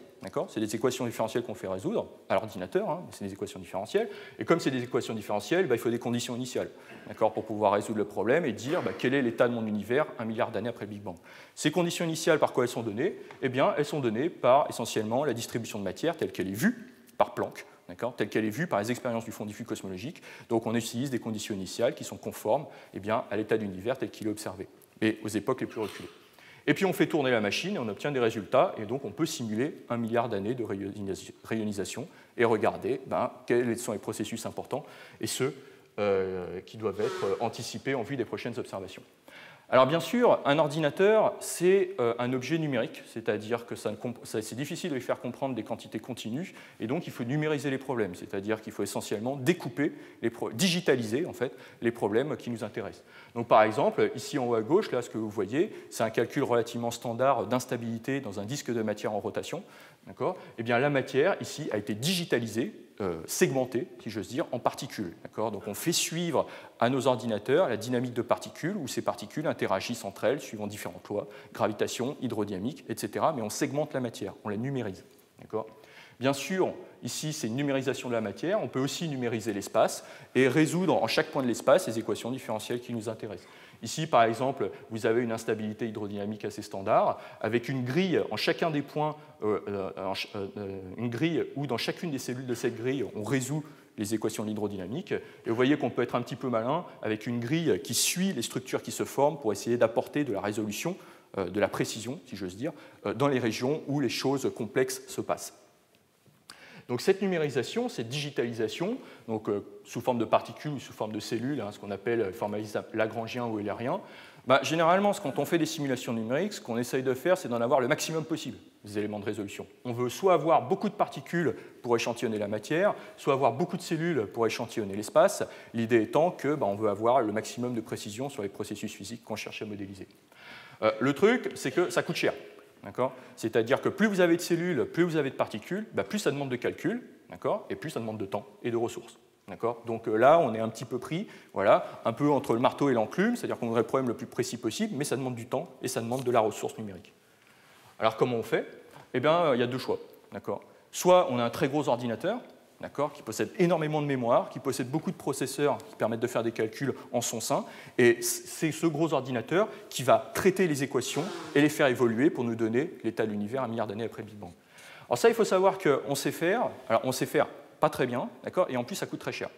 Speaker 1: c'est des équations différentielles qu'on fait résoudre à l'ordinateur, mais c'est des équations différentielles. Et comme c'est des équations différentielles, il faut des conditions initiales, pour pouvoir résoudre le problème et dire quel est l'état de mon univers 1 milliard d'années après le Big Bang. Ces conditions initiales, par quoi elles sont données? Elles sont données par essentiellement la distribution de matière telle qu'elle est vue par Planck, telle qu'elle est vue par les expériences du fond diffus cosmologique. Donc on utilise des conditions initiales qui sont conformes à l'état d'univers tel qu'il est observé, et aux époques les plus reculées. Et puis on fait tourner la machine et on obtient des résultats, et donc on peut simuler 1 milliard d'années de rayonisation et regarder quels sont les processus importants et ceux qui doivent être anticipés en vue des prochaines observations. Alors bien sûr, un ordinateur, c'est un objet numérique, c'est-à-dire que c'est difficile de lui faire comprendre des quantités continues, et donc il faut numériser les problèmes, c'est-à-dire qu'il faut essentiellement digitaliser en fait, les problèmes qui nous intéressent. Donc par exemple, ici en haut à gauche, là, ce que vous voyez, c'est un calcul relativement standard d'instabilité dans un disque de matière en rotation. Eh bien, la matière, ici, a été digitalisée, segmentée, si j'ose dire, en particules. Donc on fait suivre à nos ordinateurs la dynamique de particules, où ces particules interagissent entre elles suivant différentes lois, gravitation, hydrodynamique, etc. Mais on segmente la matière, on la numérise. Bien sûr, ici, c'est une numérisation de la matière. On peut aussi numériser l'espace et résoudre en chaque point de l'espace les équations différentielles qui nous intéressent. Ici, par exemple, vous avez une instabilité hydrodynamique assez standard, avec une grille en chacun des points, une grille où dans chacune des cellules de cette grille, on résout les équations de l'hydrodynamique. Et vous voyez qu'on peut être un petit peu malin avec une grille qui suit les structures qui se forment pour essayer d'apporter de la résolution, de la précision, si j'ose dire, dans les régions où les choses complexes se passent. Donc cette numérisation, cette digitalisation, donc, sous forme de particules ou sous forme de cellules, ce qu'on appelle formalisme lagrangien ou eulérien, généralement, quand on fait des simulations numériques, ce qu'on essaye de faire, c'est d'en avoir le maximum possible, des éléments de résolution. On veut soit avoir beaucoup de particules pour échantillonner la matière, soit avoir beaucoup de cellules pour échantillonner l'espace, l'idée étant qu'on veut avoir le maximum de précision sur les processus physiques qu'on cherche à modéliser. Le truc, c'est que ça coûte cher. C'est-à-dire que plus vous avez de cellules, plus vous avez de particules, plus ça demande de calcul, et plus ça demande de temps et de ressources. Donc là, on est un petit peu pris, voilà, un peu entre le marteau et l'enclume, c'est-à-dire qu'on voudrait le problème le plus précis possible, mais ça demande du temps et ça demande de la ressource numérique. Alors comment on fait? Eh bien, il y a deux choix. Soit on a un très gros ordinateur, qui possède énormément de mémoire, qui possède beaucoup de processeurs qui permettent de faire des calculs en son sein, et c'est ce gros ordinateur qui va traiter les équations et les faire évoluer pour nous donner l'état de l'univers 1 milliard d'années après le Big Bang. Alors ça, il faut savoir qu'on sait faire, alors on sait faire pas très bien, et en plus ça coûte très cher.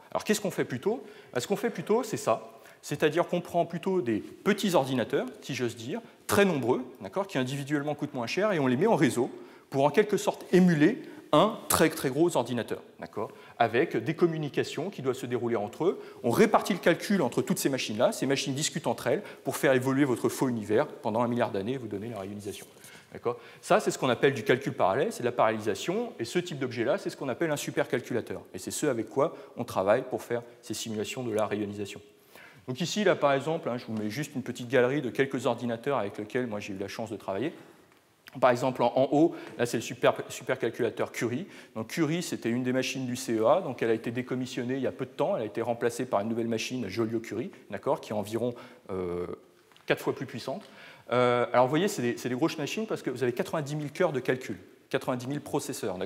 Speaker 1: Alors qu'est-ce qu'on fait plutôt? Ce qu'on fait plutôt, c'est ça, c'est-à-dire qu'on prend plutôt des petits ordinateurs, si j'ose dire, très nombreux, qui individuellement coûtent moins cher, et on les met en réseau pour en quelque sorte émuler un très très gros ordinateur, avec des communications qui doivent se dérouler entre eux. On répartit le calcul entre toutes ces machines-là, ces machines discutent entre elles pour faire évoluer votre faux univers pendant 1 milliard d'années et vous donner la rayonisation. Ça, c'est ce qu'on appelle du calcul parallèle, c'est de la parallélisation, et ce type d'objet-là, c'est ce qu'on appelle un supercalculateur. Et c'est ce avec quoi on travaille pour faire ces simulations de la rayonisation. Donc ici, là, par exemple, je vous mets juste une petite galerie de quelques ordinateurs avec lesquels moi j'ai eu la chance de travailler. Par exemple, en haut, là, c'est le supercalculateur Curie. Donc, Curie, c'était une des machines du CEA. Donc, elle a été décommissionnée il y a peu de temps. Elle a été remplacée par une nouvelle machine, Joliot-Curie, qui est environ 4 fois plus puissante. Alors, vous voyez, c'est des grosses machines parce que vous avez 90 000 cœurs de calcul, 90 000 processeurs.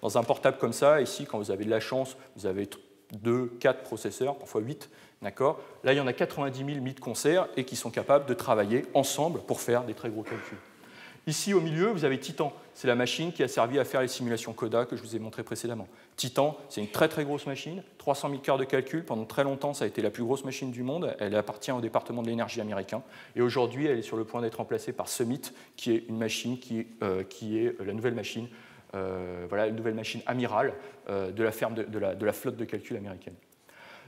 Speaker 1: Dans un portable comme ça, ici, quand vous avez de la chance, vous avez 2, 4 processeurs, parfois 8. Là, il y en a 90 000 mis de concert et qui sont capables de travailler ensemble pour faire des très gros calculs. Ici, au milieu, vous avez Titan. C'est la machine qui a servi à faire les simulations CODA que je vous ai montrées précédemment. Titan, c'est une très très grosse machine, 300 000 cœurs de calcul. Pendant très longtemps, ça a été la plus grosse machine du monde. Elle appartient au département de l'énergie américain. Et aujourd'hui, elle est sur le point d'être remplacée par Summit, qui est une machine qui est la nouvelle machine, une nouvelle machine amirale de la flotte de calcul américaine.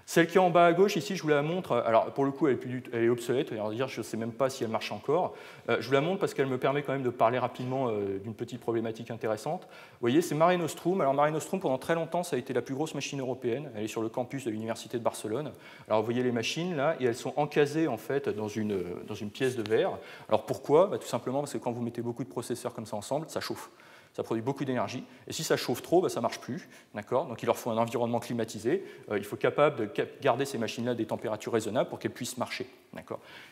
Speaker 1: Celle qui est en bas à gauche, ici, je vous la montre. Alors, pour le coup, elle est obsolète. Alors, je ne sais même pas si elle marche encore. Je vous la montre parce qu'elle me permet quand même de parler rapidement d'une petite problématique intéressante. Vous voyez, c'est Mare Nostrum. Alors, Mare Nostrum, pendant très longtemps, ça a été la plus grosse machine européenne. Elle est sur le campus de l'Université de Barcelone. Alors, vous voyez les machines, là, et elles sont encasées, en fait, dans une pièce de verre. Alors, pourquoi? Tout simplement parce que quand vous mettez beaucoup de processeurs comme ça ensemble, ça chauffe. Ça produit beaucoup d'énergie, et si ça chauffe trop, ça ne marche plus. Donc il leur faut un environnement climatisé. Il faut être capable de garder ces machines-là à des températures raisonnables pour qu'elles puissent marcher.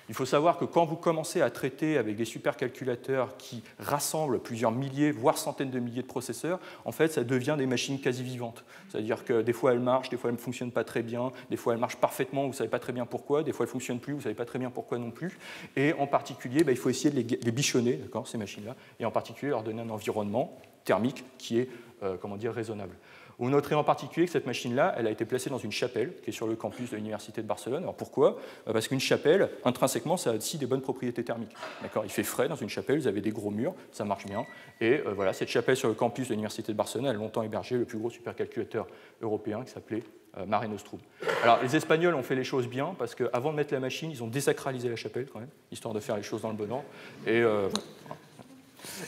Speaker 1: Il faut savoir que quand vous commencez à traiter avec des supercalculateurs qui rassemblent plusieurs milliers, voire centaines de milliers de processeurs, en fait, ça devient des machines quasi vivantes. C'est-à-dire que des fois elles marchent, des fois elles ne fonctionnent pas très bien, des fois elles marchent parfaitement, vous ne savez pas très bien pourquoi, des fois elles ne fonctionnent plus, vous ne savez pas très bien pourquoi non plus. Et en particulier, il faut essayer de les bichonner, ces machines-là, et en particulier leur donner un environnement thermique qui est raisonnable. On noterait en particulier que cette machine-là, elle a été placée dans une chapelle qui est sur le campus de l'Université de Barcelone. Alors pourquoi? Parce qu'une chapelle, intrinsèquement, ça a aussi des bonnes propriétés thermiques. Il fait frais dans une chapelle, vous avez des gros murs, ça marche bien. Et voilà, cette chapelle sur le campus de l'Université de Barcelone a longtemps hébergé le plus gros supercalculateur européen qui s'appelait Mare Nostrum. Alors les Espagnols ont fait les choses bien parce qu'avant de mettre la machine, ils ont désacralisé la chapelle quand même, histoire de faire les choses dans le bon ordre.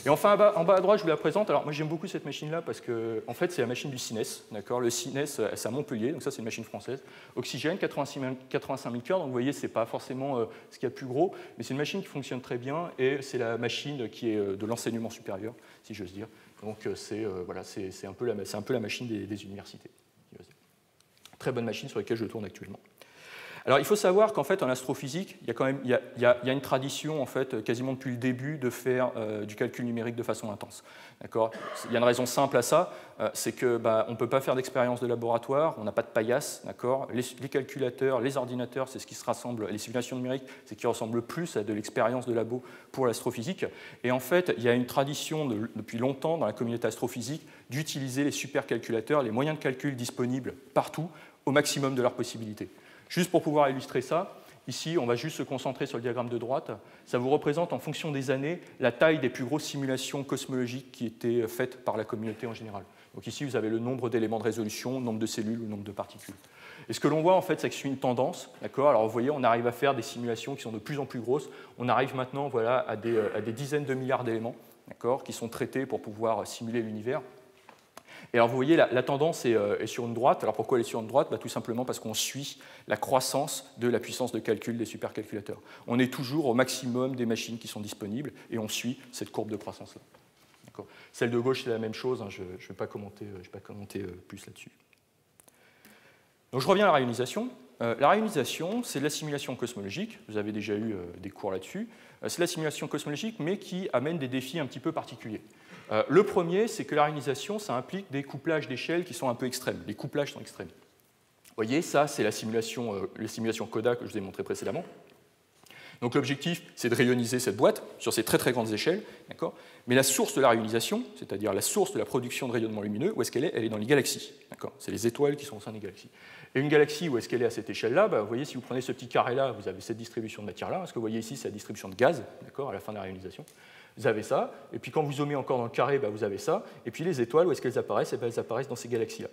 Speaker 1: Et enfin, en bas à droite, je vous la présente. Alors, moi, j'aime beaucoup cette machine-là parce que, en fait, c'est la machine du CINES. Le CINES, c'est à Montpellier, donc ça, c'est une machine française. Oxygène, 85 000 cœurs, donc vous voyez, ce n'est pas forcément ce qu'il y a de plus gros, mais c'est une machine qui fonctionne très bien et c'est la machine qui est de l'enseignement supérieur, si j'ose dire. Donc, c'est un peu la machine des universités. Très bonne machine sur laquelle je tourne actuellement. Alors, il faut savoir qu'en fait, en astrophysique, il y a une tradition, en fait, quasiment depuis le début, de faire du calcul numérique de façon intense. Il y a une raison simple à ça, c'est qu'on ne peut pas faire d'expérience de laboratoire, on n'a pas de paillasse. Les calculateurs, les ordinateurs, c'est ce qui se rassemble, les simulations numériques, c'est ce qui ressemble plus à de l'expérience de labo pour l'astrophysique. Et en fait, il y a une tradition depuis longtemps dans la communauté astrophysique d'utiliser les supercalculateurs, les moyens de calcul disponibles partout, au maximum de leurs possibilités. Juste pour pouvoir illustrer ça, ici, on va juste se concentrer sur le diagramme de droite. Ça vous représente, en fonction des années, la taille des plus grosses simulations cosmologiques qui étaient faites par la communauté en général. Donc ici, vous avez le nombre d'éléments de résolution, le nombre de cellules ou le nombre de particules. Et ce que l'on voit, en fait, c'est que c'est une tendance. Alors, vous voyez, on arrive à faire des simulations qui sont de plus en plus grosses. On arrive maintenant à des dizaines de milliards d'éléments qui sont traités pour pouvoir simuler l'univers. Et alors vous voyez, la tendance est sur une droite. Alors pourquoi elle est sur une droite? Tout simplement parce qu'on suit la croissance de la puissance de calcul des supercalculateurs. On est toujours au maximum des machines qui sont disponibles et on suit cette courbe de croissance-là. Celle de gauche, c'est la même chose. Je ne vais pas commenter plus là-dessus. Donc je reviens à la réionisation. La réionisation, c'est de la simulation cosmologique. Vous avez déjà eu des cours là-dessus. C'est la simulation cosmologique, mais qui amène des défis un petit peu particuliers. Le premier, c'est que la réionisation, ça implique des couplages d'échelles qui sont un peu extrêmes. Les couplages sont extrêmes. Vous voyez, ça, c'est la simulation CODA que je vous ai montré précédemment. Donc l'objectif, c'est de rayoniser cette boîte sur ces très très grandes échelles. Mais la source de la réionisation, c'est-à-dire la source de la production de rayonnement lumineux, où est-ce qu'elle est? Elle est dans les galaxies. C'est les étoiles qui sont au sein des galaxies. Et une galaxie, où est-ce qu'elle est à cette échelle-là? Vous voyez, si vous prenez ce petit carré-là, vous avez cette distribution de matière-là. Ce que vous voyez ici, c'est la distribution de gaz à la fin de la réionisation. Vous avez ça, et puis quand vous zoomez encore dans le carré, vous avez ça, et puis les étoiles, où est-ce qu'elles apparaissent? Elles apparaissent dans ces galaxies-là.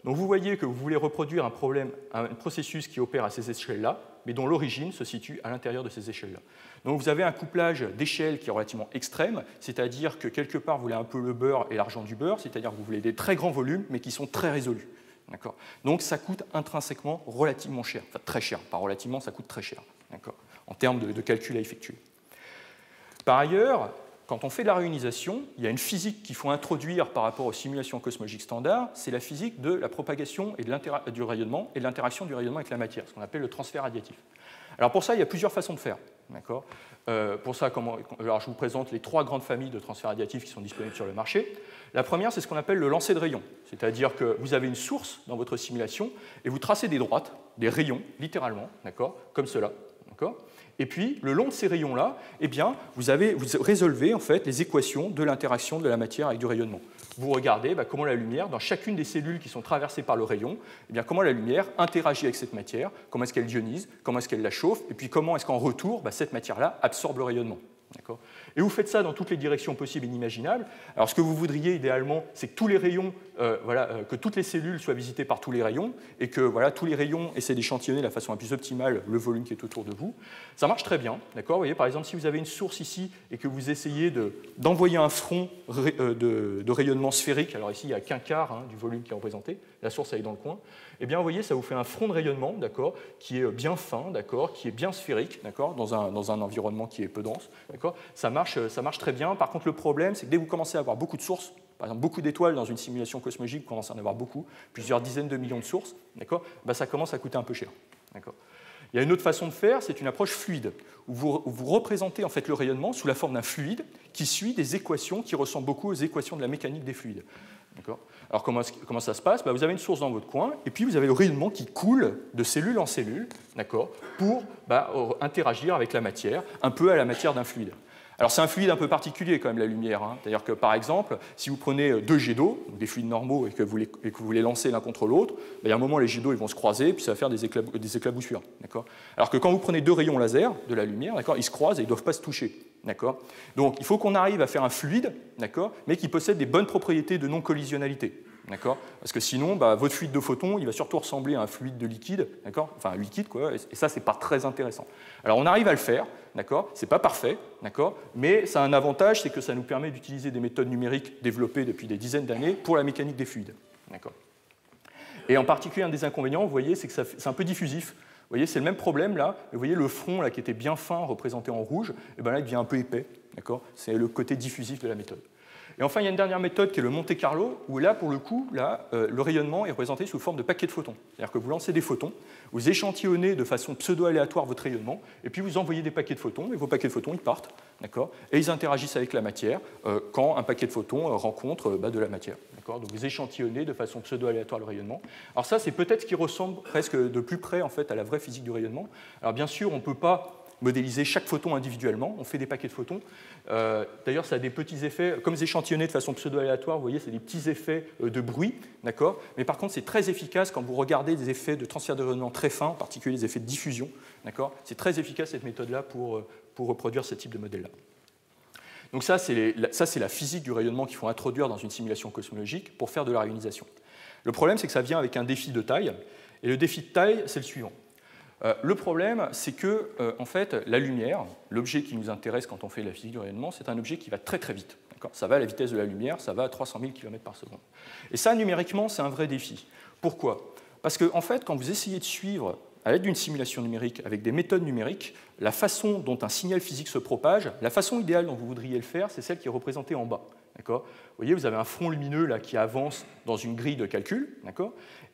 Speaker 1: Donc vous voyez que vous voulez reproduire un processus qui opère à ces échelles-là, mais dont l'origine se situe à l'intérieur de ces échelles-là. Donc vous avez un couplage d'échelles qui est relativement extrême, c'est-à-dire que quelque part vous voulez un peu le beurre et l'argent du beurre, c'est-à-dire que vous voulez des très grands volumes, mais qui sont très résolus. Donc ça coûte intrinsèquement relativement cher, enfin très cher, pas relativement, ça coûte très cher, en termes de calcul à effectuer. Par ailleurs, quand on fait de la réionisation, il y a une physique qu'il faut introduire par rapport aux simulations cosmologiques standards, c'est la physique de la propagation et du rayonnement et de l'interaction du rayonnement avec la matière, ce qu'on appelle le transfert radiatif. Alors pour ça, il y a plusieurs façons de faire. Pour ça, alors je vous présente les trois grandes familles de transferts radiatifs qui sont disponibles sur le marché. La première, c'est ce qu'on appelle le lancer de rayons, c'est-à-dire que vous avez une source dans votre simulation et vous tracez des droites, des rayons, littéralement, comme cela. Et puis, le long de ces rayons-là, vous résolvez en fait les équations de l'interaction de la matière avec du rayonnement. Vous regardez comment la lumière, dans chacune des cellules qui sont traversées par le rayon, comment la lumière interagit avec cette matière, comment est-ce qu'elle ionise, comment est-ce qu'elle la chauffe, et puis comment est-ce qu'en retour, cette matière-là absorbe le rayonnement. Et vous faites ça dans toutes les directions possibles et inimaginables. Alors ce que vous voudriez idéalement, c'est que tous les rayons, que toutes les cellules soient visitées par tous les rayons, et que tous les rayons essaient d'échantillonner de la façon la plus optimale le volume qui est autour de vous. Ça marche très bien. Vous voyez, par exemple, si vous avez une source ici et que vous essayez d'envoyer un front de rayonnement sphérique, alors ici il n'y a qu'un quart du volume qui est représenté, la source elle est dans le coin, vous voyez, ça vous fait un front de rayonnement, qui est bien fin, qui est bien sphérique, dans un environnement qui est peu dense. Ça marche très bien. Par contre, le problème, c'est que dès que vous commencez à avoir beaucoup de sources, par exemple beaucoup d'étoiles dans une simulation cosmologique, vous commencez à en avoir beaucoup, plusieurs dizaines de millions de sources, ça commence à coûter un peu cher. Il y a une autre façon de faire, c'est une approche fluide, où vous représentez en fait le rayonnement sous la forme d'un fluide qui suit des équations qui ressemblent beaucoup aux équations de la mécanique des fluides. Alors comment ça se passe? Vous avez une source dans votre coin, et puis vous avez le rayonnement qui coule de cellule en cellule, pour interagir avec la matière, un peu à la matière d'un fluide. Alors c'est un fluide un peu particulier quand même, la lumière. Hein. C'est-à-dire que par exemple, si vous prenez deux jets d'eau, des fluides normaux, et que vous les lancez l'un contre l'autre, il y a un moment les jets d'eau ils vont se croiser, puis ça va faire des éclaboussures. Alors que quand vous prenez deux rayons laser de la lumière, ils se croisent et ils ne doivent pas se toucher. Donc il faut qu'on arrive à faire un fluide, mais qui possède des bonnes propriétés de non-collisionnalité. Parce que sinon, votre fluide de photons, il va surtout ressembler à un fluide de liquide, enfin un liquide, quoi, et ça, c'est pas très intéressant. Alors on arrive à le faire, c'est pas parfait, mais ça a un avantage, c'est que ça nous permet d'utiliser des méthodes numériques développées depuis des dizaines d'années pour la mécanique des fluides. Et en particulier, un des inconvénients, vous voyez, c'est que c'est un peu diffusif. Vous voyez, c'est le même problème là. Vous voyez, le front là, qui était bien fin, représenté en rouge, et là, il devient un peu épais. C'est le côté diffusif de la méthode. Et enfin, il y a une dernière méthode qui est le Monte Carlo, où là, pour le coup, le rayonnement est représenté sous forme de paquets de photons. C'est-à-dire que vous lancez des photons, vous échantillonnez de façon pseudo-aléatoire votre rayonnement, et puis vous envoyez des paquets de photons, et vos paquets de photons, ils partent, et ils interagissent avec la matière quand un paquet de photons rencontre de la matière. Donc vous échantillonnez de façon pseudo-aléatoire le rayonnement. Alors ça, c'est peut-être ce qui ressemble presque de plus près en fait, à la vraie physique du rayonnement. Alors bien sûr, on ne peut pas modéliser chaque photon individuellement, on fait des paquets de photons. D'ailleurs, ça a des petits effets, comme échantillonnés de façon pseudo-aléatoire, vous voyez, c'est des petits effets de bruit, mais par contre, c'est très efficace quand vous regardez des effets de transfert de rayonnement très fins, en particulier des effets de diffusion. C'est très efficace cette méthode-là pour reproduire ce type de modèle-là. Donc ça, c'est la physique du rayonnement qu'il faut introduire dans une simulation cosmologique pour faire de la réionisation. Le problème, c'est que ça vient avec un défi de taille, et le défi de taille, c'est le suivant. Le problème, c'est que en fait, la lumière, l'objet qui nous intéresse quand on fait la physique du rayonnement, c'est un objet qui va très très vite. Ça va à la vitesse de la lumière, ça va à 300 000 km/s. Et ça, numériquement, c'est un vrai défi. Pourquoi? Parce que en fait, quand vous essayez de suivre, à l'aide d'une simulation numérique, avec des méthodes numériques, la façon dont un signal physique se propage, la façon idéale dont vous voudriez le faire, c'est celle qui est représentée en bas. Vous voyez, vous avez un front lumineux là, qui avance dans une grille de calcul.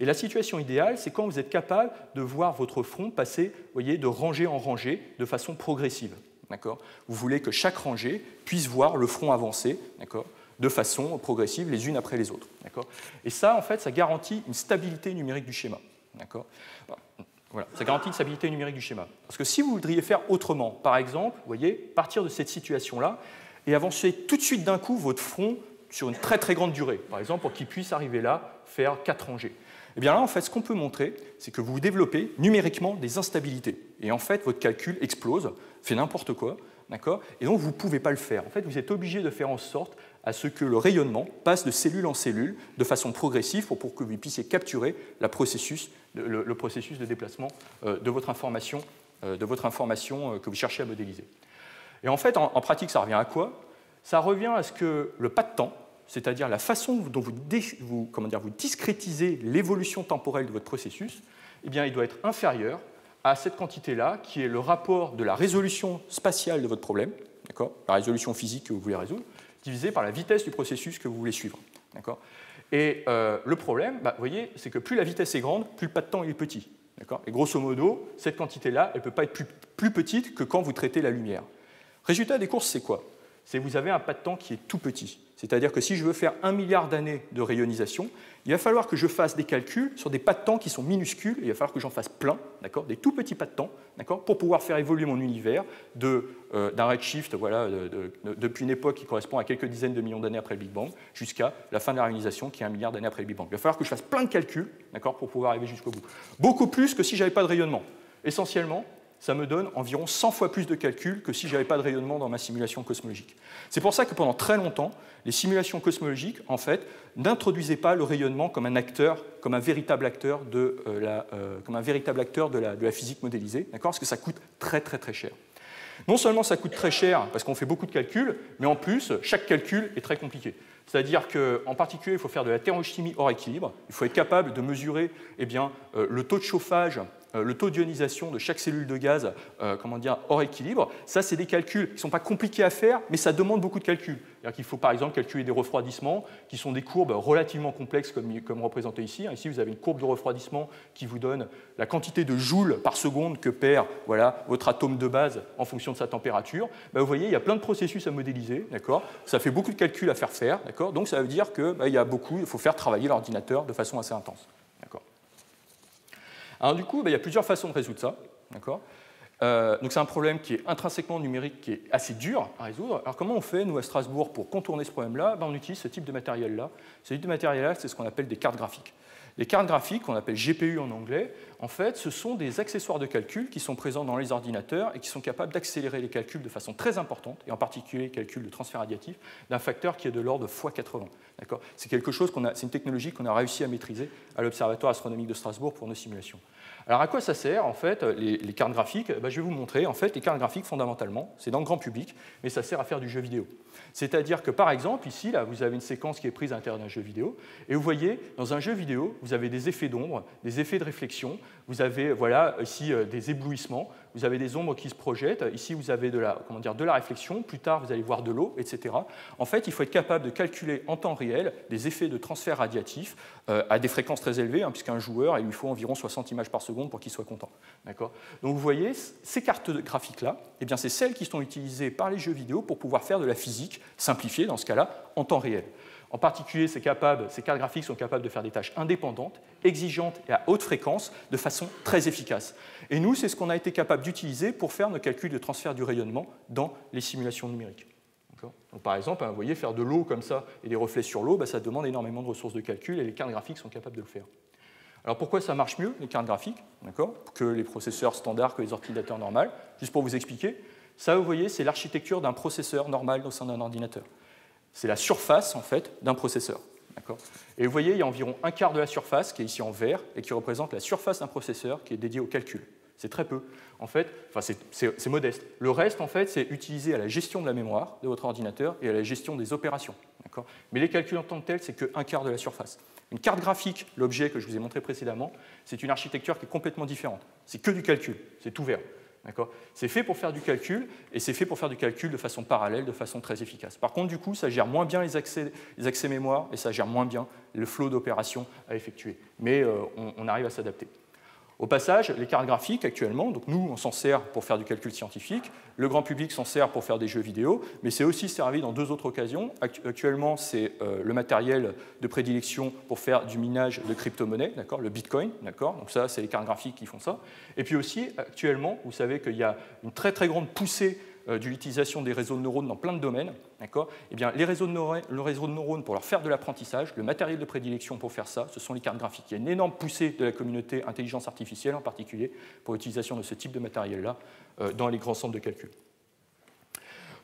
Speaker 1: Et la situation idéale, c'est quand vous êtes capable de voir votre front passer, vous voyez, de rangée en rangée de façon progressive. Vous voulez que chaque rangée puisse voir le front avancer de façon progressive les unes après les autres. Et ça, en fait, ça garantit une stabilité numérique du schéma. Voilà, ça garantit une stabilité numérique du schéma. Parce que si vous voudriez faire autrement, par exemple, vous voyez, partir de cette situation-là et avancer tout de suite d'un coup votre front sur une très très grande durée, par exemple, pour qu'il puisse arriver là, faire 4 rangées. Et bien là, en fait, ce qu'on peut montrer, c'est que vous développez numériquement des instabilités. Et en fait, votre calcul explose, fait n'importe quoi, et donc vous ne pouvez pas le faire. En fait, vous êtes obligé de faire en sorte à ce que le rayonnement passe de cellule en cellule de façon progressive pour que vous puissiez capturer le processus de déplacement de votre information que vous cherchez à modéliser. Et en fait, en pratique, ça revient à quoi? Ça revient à ce que le pas de temps, c'est-à-dire la façon dont vous discrétisez l'évolution temporelle de votre processus, eh bien, il doit être inférieur à cette quantité-là, qui est le rapport de la résolution spatiale de votre problème, la résolution physique que vous voulez résoudre, divisé par la vitesse du processus que vous voulez suivre. Et le problème, vous voyez, c'est que plus la vitesse est grande, plus le pas de temps il est petit. Et grosso modo, cette quantité-là, elle ne peut pas être plus petite que quand vous traitez la lumière. Résultat des courses, c'est quoi? C'est que vous avez un pas de temps qui est tout petit. C'est-à-dire que si je veux faire 1 milliard d'années de rayonisation, il va falloir que je fasse des calculs sur des pas de temps qui sont minuscules, et il va falloir que j'en fasse plein, des tout petits pas de temps, pour pouvoir faire évoluer mon univers d'un redshift depuis une époque qui correspond à quelques dizaines de millions d'années après le Big Bang jusqu'à la fin de la rayonisation qui est 1 milliard d'années après le Big Bang. Il va falloir que je fasse plein de calculs pour pouvoir arriver jusqu'au bout. Beaucoup plus que si je n'avais pas de rayonnement. Essentiellement, ça me donne environ 100 fois plus de calculs que si je n'avais pas de rayonnement dans ma simulation cosmologique. C'est pour ça que pendant très longtemps, les simulations cosmologiques, en fait, n'introduisaient pas le rayonnement comme un acteur, comme un véritable acteur de la physique modélisée, parce que ça coûte très très très cher. Non seulement ça coûte très cher parce qu'on fait beaucoup de calculs, mais en plus, chaque calcul est très compliqué. C'est-à-dire qu'en particulier, il faut faire de la thermochimie hors équilibre, il faut être capable de mesurer le taux de chauffage, le taux d'ionisation de chaque cellule de gaz hors équilibre. Ça, c'est des calculs qui ne sont pas compliqués à faire, mais ça demande beaucoup de calculs. C'est-à-dire qu'il faut par exemple calculer des refroidissements qui sont des courbes relativement complexes comme représenté ici. Ici, vous avez une courbe de refroidissement qui vous donne la quantité de joules par seconde que perd votre atome de base en fonction de sa température. Vous voyez, il y a plein de processus à modéliser. Ça fait beaucoup de calculs à faire. Donc ça veut dire qu'il faut faire travailler l'ordinateur de façon assez intense. Alors du coup, il y a plusieurs façons de résoudre ça. Donc c'est un problème qui est intrinsèquement numérique, qui est assez dur à résoudre. Alors comment on fait, nous, à Strasbourg, pour contourner ce problème-là? On utilise ce type de matériel-là. Ce type de matériel-là, c'est ce qu'on appelle des cartes graphiques. Les cartes graphiques, qu'on appelle GPU en anglais, en fait, ce sont des accessoires de calcul qui sont présents dans les ordinateurs et qui sont capables d'accélérer les calculs de façon très importante, et en particulier les calculs de transfert radiatif, d'un facteur qui est de l'ordre de x80. C'est quelque chose c'est une technologie qu'on a réussi à maîtriser à l'Observatoire astronomique de Strasbourg pour nos simulations. Alors à quoi ça sert en fait les cartes graphiques? Je vais vous montrer. En fait, les cartes graphiques fondamentalement, c'est dans le grand public, mais ça sert à faire du jeu vidéo. C'est-à-dire que par exemple ici, là, vous avez une séquence qui est prise à l'intérieur d'un jeu vidéo, et vous voyez dans un jeu vidéo, vous avez des effets d'ombre, des effets de réflexion, vous avez voilà ici des éblouissements, vous avez des ombres qui se projettent, ici vous avez de la réflexion, plus tard vous allez voir de l'eau, etc. En fait, il faut être capable de calculer en temps réel des effets de transfert radiatif à des fréquences très élevées, puisqu'un joueur, il lui faut environ 60 images par seconde pour qu'il soit content. Donc vous voyez, ces cartes graphiques-là, c'est celles qui sont utilisées par les jeux vidéo pour pouvoir faire de la physique simplifiée, dans ce cas-là, en temps réel. En particulier, ces cartes graphiques sont capables de faire des tâches indépendantes, exigeantes et à haute fréquence, de façon très efficace. Et nous, c'est ce qu'on a été capable d'utiliser pour faire nos calculs de transfert du rayonnement dans les simulations numériques. Donc, par exemple, vous voyez, faire de l'eau comme ça et des reflets sur l'eau, ça demande énormément de ressources de calcul et les cartes graphiques sont capables de le faire. Alors pourquoi ça marche mieux, les cartes graphiques, que les processeurs standards, que les ordinateurs normaux? Juste pour vous expliquer, ça, vous voyez, c'est l'architecture d'un processeur normal au sein d'un ordinateur. C'est la surface, en fait, d'un processeur. Et vous voyez, il y a environ un quart de la surface qui est ici en vert et qui représente la surface d'un processeur qui est dédiée au calcul. C'est très peu. En fait, c'est modeste. Le reste, en fait, c'est utilisé à la gestion de la mémoire de votre ordinateur et à la gestion des opérations. Mais les calculs en tant que tels, c'est qu'un quart de la surface. Une carte graphique, l'objet que je vous ai montré précédemment, c'est une architecture qui est complètement différente. C'est que du calcul, c'est tout vert. C'est fait pour faire du calcul, et c'est fait pour faire du calcul de façon parallèle, de façon très efficace. Par contre, du coup, ça gère moins bien les accès mémoire, et ça gère moins bien le flot d'opérations à effectuer. Mais on arrive à s'adapter. Au passage, les cartes graphiques, actuellement, donc nous, on s'en sert pour faire du calcul scientifique, le grand public s'en sert pour faire des jeux vidéo, mais c'est aussi servi dans deux autres occasions. Actuellement, c'est le matériel de prédilection pour faire du minage de crypto-monnaies, le Bitcoin, donc ça, c'est les cartes graphiques qui font ça. Et puis aussi, actuellement, vous savez qu'il y a une très très grande poussée de l'utilisation des réseaux de neurones dans plein de domaines. Les réseaux de neurones, pour leur faire de l'apprentissage, le matériel de prédilection pour faire ça, ce sont les cartes graphiques. Il y a une énorme poussée de la communauté intelligence artificielle, en particulier, pour l'utilisation de ce type de matériel-là dans les grands centres de calcul.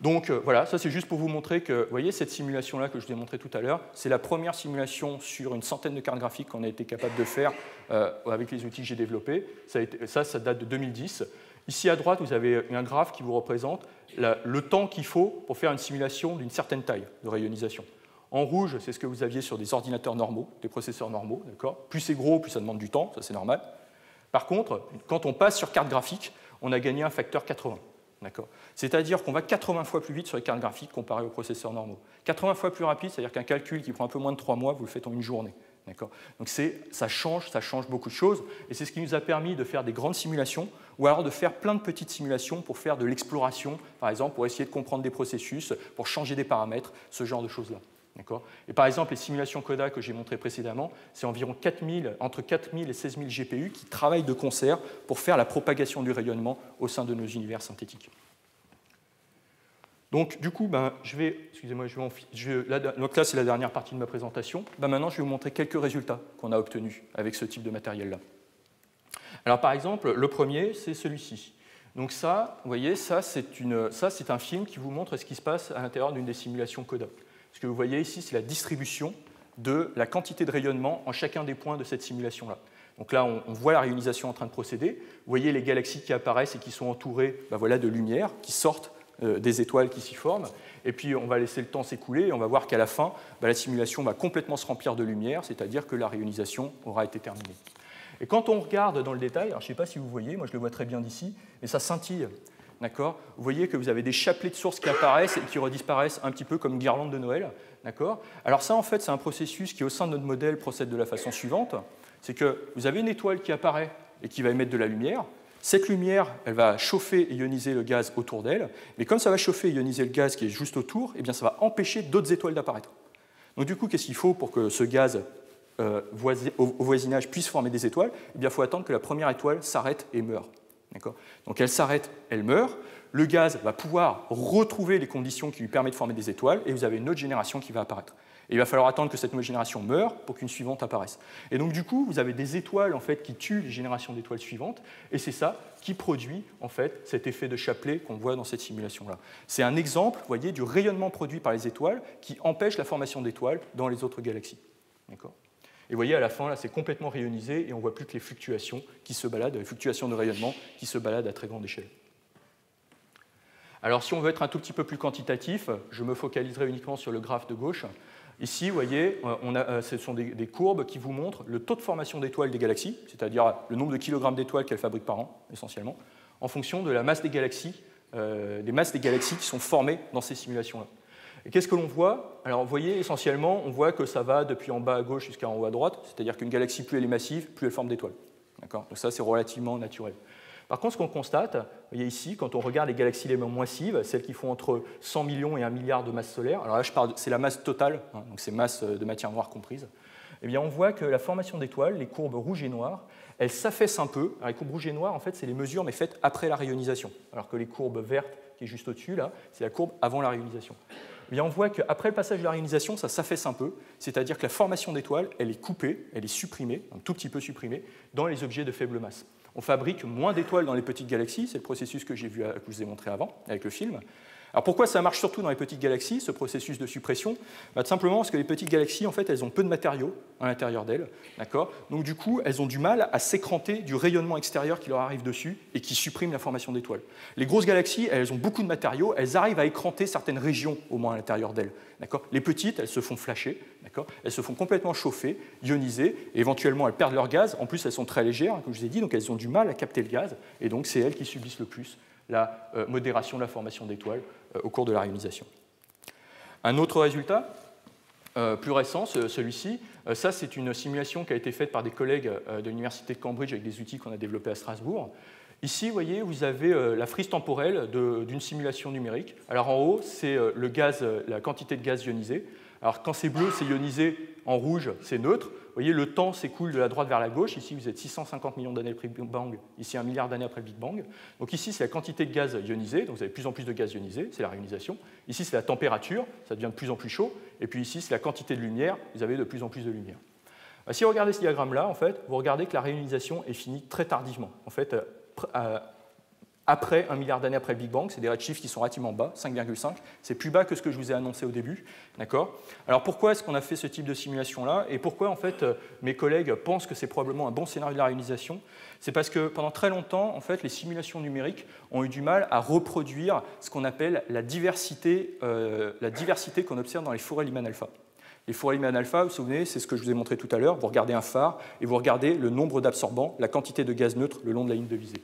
Speaker 1: Donc voilà, ça c'est juste pour vous montrer que, vous voyez, cette simulation-là que je vous ai montrée tout à l'heure, c'est la première simulation sur une centaine de cartes graphiques qu'on a été capable de faire avec les outils que j'ai développés. Ça date de 2010. Ici à droite, vous avez un graphe qui vous représente le temps qu'il faut pour faire une simulation d'une certaine taille de rayonisation. En rouge, c'est ce que vous aviez sur des ordinateurs normaux, des processeurs normaux. Plus c'est gros, plus ça demande du temps, ça c'est normal. Par contre, quand on passe sur carte graphique, on a gagné un facteur 80. C'est-à-dire qu'on va 80 fois plus vite sur les cartes graphiques comparé aux processeurs normaux. 80 fois plus rapide, c'est-à-dire qu'un calcul qui prend un peu moins de 3 mois, vous le faites en une journée. Donc ça change beaucoup de choses, et c'est ce qui nous a permis de faire des grandes simulations, ou alors de faire plein de petites simulations pour faire de l'exploration, par exemple, pour essayer de comprendre des processus, pour changer des paramètres, ce genre de choses-là. Et par exemple, les simulations CODA que j'ai montrées précédemment, c'est environ entre 4000 et 16 000 GPU qui travaillent de concert pour faire la propagation du rayonnement au sein de nos univers synthétiques. Donc, du coup, donc là, c'est la dernière partie de ma présentation. Maintenant, je vais vous montrer quelques résultats qu'on a obtenus avec ce type de matériel-là. Alors, par exemple, le premier, c'est celui-ci. Donc ça, vous voyez, ça, c'est un film qui vous montre ce qui se passe à l'intérieur d'une des simulations CODA. Ce que vous voyez ici, c'est la distribution de la quantité de rayonnement en chacun des points de cette simulation-là. Donc là, on voit la réalisation en train de procéder. Vous voyez les galaxies qui apparaissent et qui sont entourées de lumière, qui sortent des étoiles qui s'y forment, et puis on va laisser le temps s'écouler, et on va voir qu'à la fin, la simulation va complètement se remplir de lumière, c'est-à-dire que la rayonisation aura été terminée. Et quand on regarde dans le détail, alors je ne sais pas si vous voyez, moi je le vois très bien d'ici, mais ça scintille. Vous voyez que vous avez des chapelets de sources qui apparaissent et qui redisparaissent un petit peu comme une guirlande de Noël. Alors ça, en fait, c'est un processus qui, au sein de notre modèle, procède de la façon suivante. C'est que vous avez une étoile qui apparaît et qui va émettre de la lumière. Cette lumière, elle va chauffer et ioniser le gaz autour d'elle, mais comme ça va chauffer et ioniser le gaz qui est juste autour, ça va empêcher d'autres étoiles d'apparaître. Donc du coup, qu'est-ce qu'il faut pour que ce gaz au voisinage puisse former des étoiles? Il faut attendre que la première étoile s'arrête et meure. Donc elle s'arrête, elle meurt. Le gaz va pouvoir retrouver les conditions qui lui permettent de former des étoiles, et vous avez une autre génération qui va apparaître. Et il va falloir attendre que cette nouvelle génération meure pour qu'une suivante apparaisse. Et donc, du coup, vous avez des étoiles en fait, qui tuent les générations d'étoiles suivantes, et c'est ça qui produit en fait, cet effet de Chapelet qu'on voit dans cette simulation-là. C'est un exemple, vous voyez, du rayonnement produit par les étoiles qui empêche la formation d'étoiles dans les autres galaxies. Et vous voyez, à la fin, là, c'est complètement rayonisé, et on ne voit plus que les fluctuations qui se baladent, les fluctuations de rayonnement qui se baladent à très grande échelle. Alors, si on veut être un tout petit peu plus quantitatif, je me focaliserai uniquement sur le graphe de gauche. Ici, vous voyez, ce sont des courbes qui vous montrent le taux de formation d'étoiles des galaxies, c'est-à-dire le nombre de kilogrammes d'étoiles qu'elles fabriquent par an, essentiellement, en fonction de la masse des galaxies qui sont formées dans ces simulations-là. Et qu'est-ce que l'on voit? Alors, vous voyez, essentiellement, on voit que ça va depuis en bas à gauche jusqu'en haut à droite, c'est-à-dire qu'une galaxie, plus elle est massive, plus elle forme d'étoiles. Donc ça, c'est relativement naturel. Par contre, ce qu'on constate, vous voyez ici, quand on regarde les galaxies les moins massives, celles qui font entre 100 millions et 1 milliard de masses solaires, alors là, c'est la masse totale, donc c'est masse de matière noire comprise, eh bien, on voit que la formation d'étoiles, les courbes rouges et noires, elles s'affaissent un peu. Alors, les courbes rouges et noires, en fait, c'est les mesures, mais faites après la rayonisation, alors que les courbes vertes, qui est juste au-dessus, là, c'est la courbe avant la rayonisation. Eh bien, on voit qu'après le passage de la rayonisation, ça s'affaisse un peu, c'est-à-dire que la formation d'étoiles, elle est coupée, elle est supprimée, un tout petit peu supprimée, dans les objets de faible masse. On fabrique moins d'étoiles dans les petites galaxies, c'est le processus que je vous ai montré avant avec le film. Alors pourquoi ça marche surtout dans les petites galaxies, ce processus de suppression? Tout simplement parce que les petites galaxies, en fait, elles ont peu de matériaux à l'intérieur d'elles, donc du coup, elles ont du mal à s'écranter du rayonnement extérieur qui leur arrive dessus et qui supprime la formation d'étoiles. Les grosses galaxies, elles ont beaucoup de matériaux, elles arrivent à écranter certaines régions, au moins à l'intérieur d'elles. Les petites, elles se font flasher, elles se font complètement chauffer, ioniser, et éventuellement elles perdent leur gaz. En plus, elles sont très légères, comme je vous ai dit, donc elles ont du mal à capter le gaz, et donc c'est elles qui subissent le plus la modération de la formation d'étoiles au cours de la rayonisation. Un autre résultat, plus récent, celui-ci, ça c'est une simulation qui a été faite par des collègues de l'Université de Cambridge avec des outils qu'on a développés à Strasbourg. Ici, vous voyez, vous avez la frise temporelle d'une simulation numérique. Alors en haut, c'est le gaz, la quantité de gaz ionisé. Alors quand c'est bleu, c'est ionisé, en rouge, c'est neutre. Vous voyez, le temps s'écoule de la droite vers la gauche. Ici, vous êtes 650 millions d'années après le Big Bang. Ici, 1 milliard d'années après le Big Bang. Donc ici, c'est la quantité de gaz ionisé. Donc vous avez de plus en plus de gaz ionisé, c'est la rayonisation. Ici, c'est la température, ça devient de plus en plus chaud. Et puis ici, c'est la quantité de lumière, vous avez de plus en plus de lumière. Si vous regardez ce diagramme-là, en fait, vous regardez que la rayonisation est finie très tardivement. En fait, après 1 milliard d'années après le Big Bang, c'est des redshifts qui sont relativement bas, 5,5. C'est plus bas que ce que je vous ai annoncé au début. Alors pourquoi est-ce qu'on a fait ce type de simulation-là? Et pourquoi en fait, mes collègues pensent que c'est probablement un bon scénario de la rayonisation? C'est parce que pendant très longtemps, en fait, les simulations numériques ont eu du mal à reproduire ce qu'on appelle la diversité qu'on observe dans les forêts Lyman alpha. Les forêts Lyman alpha, vous vous souvenez, c'est ce que je vous ai montré tout à l'heure. Vous regardez un phare et vous regardez le nombre d'absorbants, la quantité de gaz neutre le long de la ligne de visée.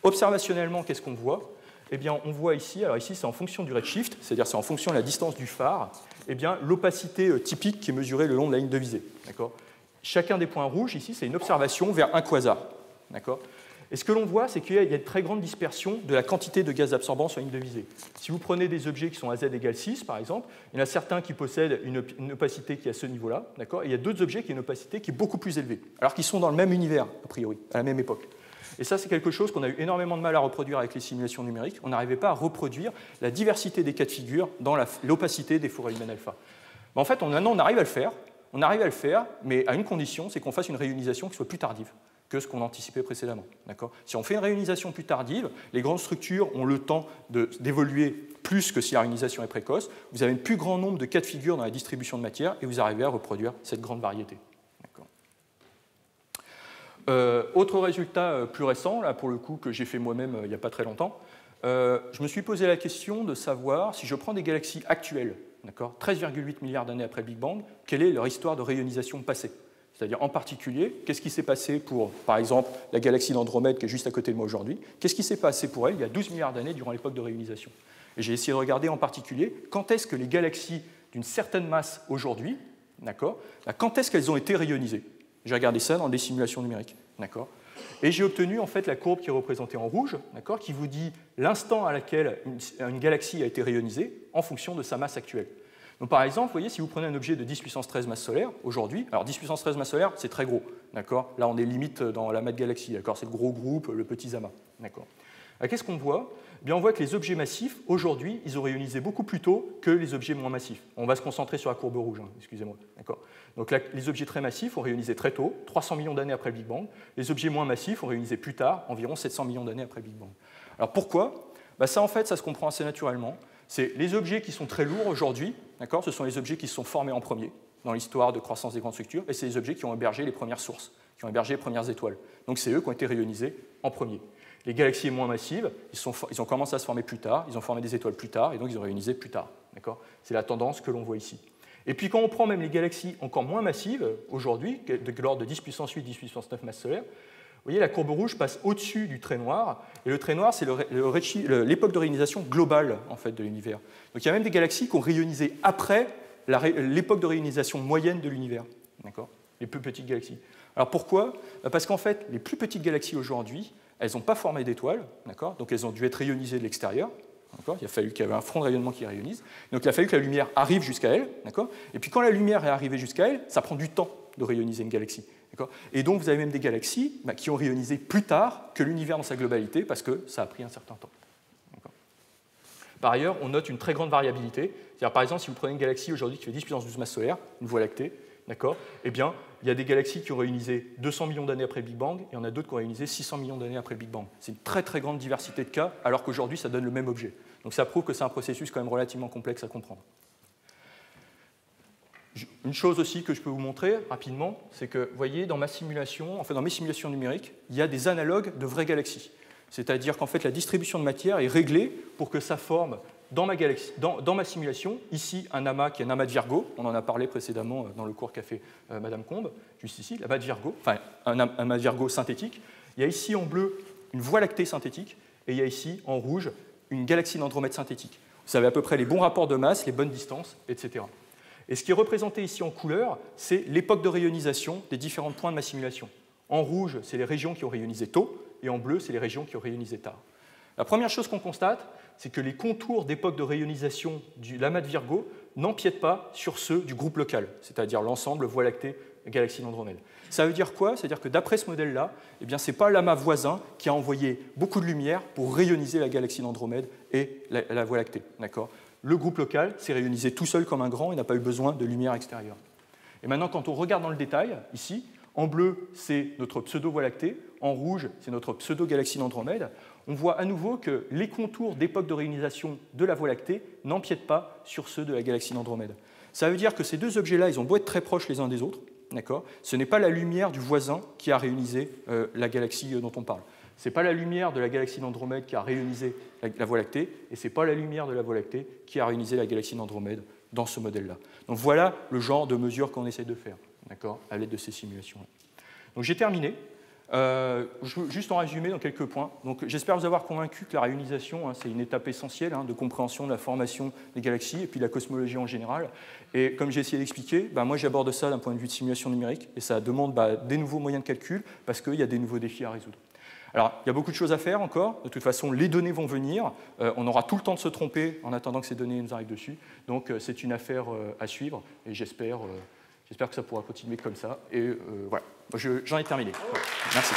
Speaker 1: Observationnellement, qu'est-ce qu'on voit? Eh bien, on voit ici, alors ici c'est en fonction du redshift, c'est-à-dire c'est en fonction de la distance du phare, eh bien l'opacité typique qui est mesurée le long de la ligne de visée. Chacun des points rouges ici, c'est une observation vers un quasar. Et ce que l'on voit, c'est qu'il y a une très grande dispersion de la quantité de gaz absorbant sur la ligne de visée. Si vous prenez des objets qui sont à z égale 6, par exemple, il y en a certains qui possèdent une opacité qui est à ce niveau-là, et il y a d'autres objets qui ont une opacité qui est beaucoup plus élevée, alors qu'ils sont dans le même univers, a priori, à la même époque. Et ça, c'est quelque chose qu'on a eu énormément de mal à reproduire avec les simulations numériques. On n'arrivait pas à reproduire la diversité des cas de figure dans l'opacité des forêts Lyman alpha. En fait, maintenant, on arrive à le faire. On arrive à le faire, mais à une condition, c'est qu'on fasse une rayonisation qui soit plus tardive que ce qu'on anticipait précédemment. Si on fait une rayonisation plus tardive, les grandes structures ont le temps d'évoluer plus que si la rayonisation est précoce. Vous avez un plus grand nombre de cas de figure dans la distribution de matière et vous arrivez à reproduire cette grande variété. Autre résultat plus récent, là pour le coup que j'ai fait moi-même il n'y a pas très longtemps, je me suis posé la question de savoir si je prends des galaxies actuelles, 13,8 milliards d'années après le Big Bang, quelle est leur histoire de rayonisation passée? C'est-à-dire en particulier, qu'est-ce qui s'est passé pour, par exemple, la galaxie d'Andromède qui est juste à côté de moi aujourd'hui? Qu'est-ce qui s'est passé pour elle il y a 12 milliards d'années durant l'époque de rayonisation? Et j'ai essayé de regarder en particulier quand est-ce que les galaxies d'une certaine masse aujourd'hui, quand est-ce qu'elles ont été rayonisées? J'ai regardé ça dans des simulations numériques. Et j'ai obtenu en fait la courbe qui est représentée en rouge, qui vous dit l'instant à laquelle une galaxie a été rayonisée en fonction de sa masse actuelle. Donc, par exemple, vous voyez, si vous prenez un objet de 10 puissance 13 masse solaire, aujourd'hui, alors 10 puissance 13 masse solaire, c'est très gros, d'accord? Là, on est limite dans la masse galaxie, d'accord? C'est le gros groupe, le petit Zama, d'accord? Qu'est-ce qu'on voit? Eh bien, on voit que les objets massifs, aujourd'hui, ils ont réionisé beaucoup plus tôt que les objets moins massifs. On va se concentrer sur la courbe rouge, hein, excusez-moi, d'accord? Donc, là, les objets très massifs ont réionisé très tôt, 300 millions d'années après le Big Bang. Les objets moins massifs ont réionisé plus tard, environ 700 millions d'années après le Big Bang. Alors, pourquoi? Ça, en fait, ça se comprend assez naturellement. C'est les objets qui sont très lourds aujourd'hui, ce sont les objets qui se sont formés en premier dans l'histoire de croissance des grandes structures, et c'est les objets qui ont hébergé les premières sources, qui ont hébergé les premières étoiles. Donc c'est eux qui ont été réionisés en premier. Les galaxies moins massives, ils ont commencé à se former plus tard, ils ont formé des étoiles plus tard, et donc ils ont réionisé plus tard. C'est la tendance que l'on voit ici. Et puis quand on prend même les galaxies encore moins massives, aujourd'hui, de l'ordre de 10 puissance 8, 10 puissance 9 masse solaire, vous voyez, la courbe rouge passe au-dessus du trait noir, et le trait noir, c'est l'époque de réionisation globale en fait, de l'univers. Donc il y a même des galaxies qui ont réionisé après l'époque de réionisation moyenne de l'univers, les plus petites galaxies. Alors pourquoi? Parce qu'en fait, les plus petites galaxies aujourd'hui, elles n'ont pas formé d'étoiles, donc elles ont dû être réionisées de l'extérieur. Il a fallu qu'il y ait un front de rayonnement qui réionise. Donc il a fallu que la lumière arrive jusqu'à elle. Et puis quand la lumière est arrivée jusqu'à elle, ça prend du temps de réioniser une galaxie. Et donc vous avez même des galaxies qui ont réionisé plus tard que l'univers dans sa globalité parce que ça a pris un certain temps. Par ailleurs, on note une très grande variabilité. C'est-à-dire, par exemple, si vous prenez une galaxie aujourd'hui qui fait 10 puissance 12 masse solaire, une Voie lactée, eh bien, il y a des galaxies qui ont réionisé 200 millions d'années après le Big Bang, et il y en a d'autres qui ont réionisé 600 millions d'années après le Big Bang. C'est une très très grande diversité de cas, alors qu'aujourd'hui, ça donne le même objet. Donc ça prouve que c'est un processus quand même relativement complexe à comprendre. Une chose aussi que je peux vous montrer rapidement, c'est que, vous voyez, dans ma simulation, dans mes simulations numériques, il y a des analogues de vraies galaxies. C'est-à-dire qu'en fait, la distribution de matière est réglée pour que ça forme dans ma simulation, ici, un amas qui est un amas de Virgo. On en a parlé précédemment dans le cours qu'a fait Madame Combe, juste ici, l'amas de Virgo, enfin, un amas de Virgo synthétique. Il y a ici en bleu une Voie lactée synthétique, et il y a ici en rouge une galaxie d'Andromède synthétique. Vous savez à peu près les bons rapports de masse, les bonnes distances, etc. Et ce qui est représenté ici en couleur, c'est l'époque de réionisation des différents points de ma simulation. En rouge, c'est les régions qui ont réionisé tôt, et en bleu, c'est les régions qui ont réionisé tard. La première chose qu'on constate, c'est que les contours d'époque de réionisation du l'amas de Virgo n'empiètent pas sur ceux du groupe local, c'est-à-dire l'ensemble Voie lactée galaxie d'Andromède. Ça veut dire quoi? C'est-à-dire que d'après ce modèle-là, ce n'est pas l'amas voisin qui a envoyé beaucoup de lumière pour réioniser la galaxie d'Andromède et la Voie lactée. Le groupe local s'est réionisé tout seul comme un grand et n'a pas eu besoin de lumière extérieure. Et maintenant, quand on regarde dans le détail, ici, en bleu, c'est notre pseudo-Voie lactée, en rouge, c'est notre pseudo-galaxie d'Andromède, on voit à nouveau que les contours d'époque de réionisation de la Voie lactée n'empiètent pas sur ceux de la galaxie d'Andromède. Ça veut dire que ces deux objets-là, ils ont beau être très proches les uns des autres, ce n'est pas la lumière du voisin qui a réionisé la galaxie dont on parle. Ce n'est pas la lumière de la galaxie d'Andromède qui a réionisé la Voie lactée, et ce n'est pas la lumière de la Voie lactée qui a réionisé la galaxie d'Andromède dans ce modèle-là. Donc voilà le genre de mesures qu'on essaie de faire, à l'aide de ces simulations. Donc j'ai terminé. Juste en résumé dans quelques points. J'espère vous avoir convaincu que la réionisation, c'est une étape essentielle de compréhension de la formation des galaxies et puis de la cosmologie en général. Et comme j'ai essayé d'expliquer, moi j'aborde ça d'un point de vue de simulation numérique et ça demande des nouveaux moyens de calcul parce qu'il y a des nouveaux défis à résoudre. Alors, il y a beaucoup de choses à faire encore. De toute façon, les données vont venir. On aura tout le temps de se tromper en attendant que ces données nous arrivent dessus. Donc, c'est une affaire à suivre et j'espère que ça pourra continuer comme ça. Et voilà, j'en ai terminé. Voilà. Merci.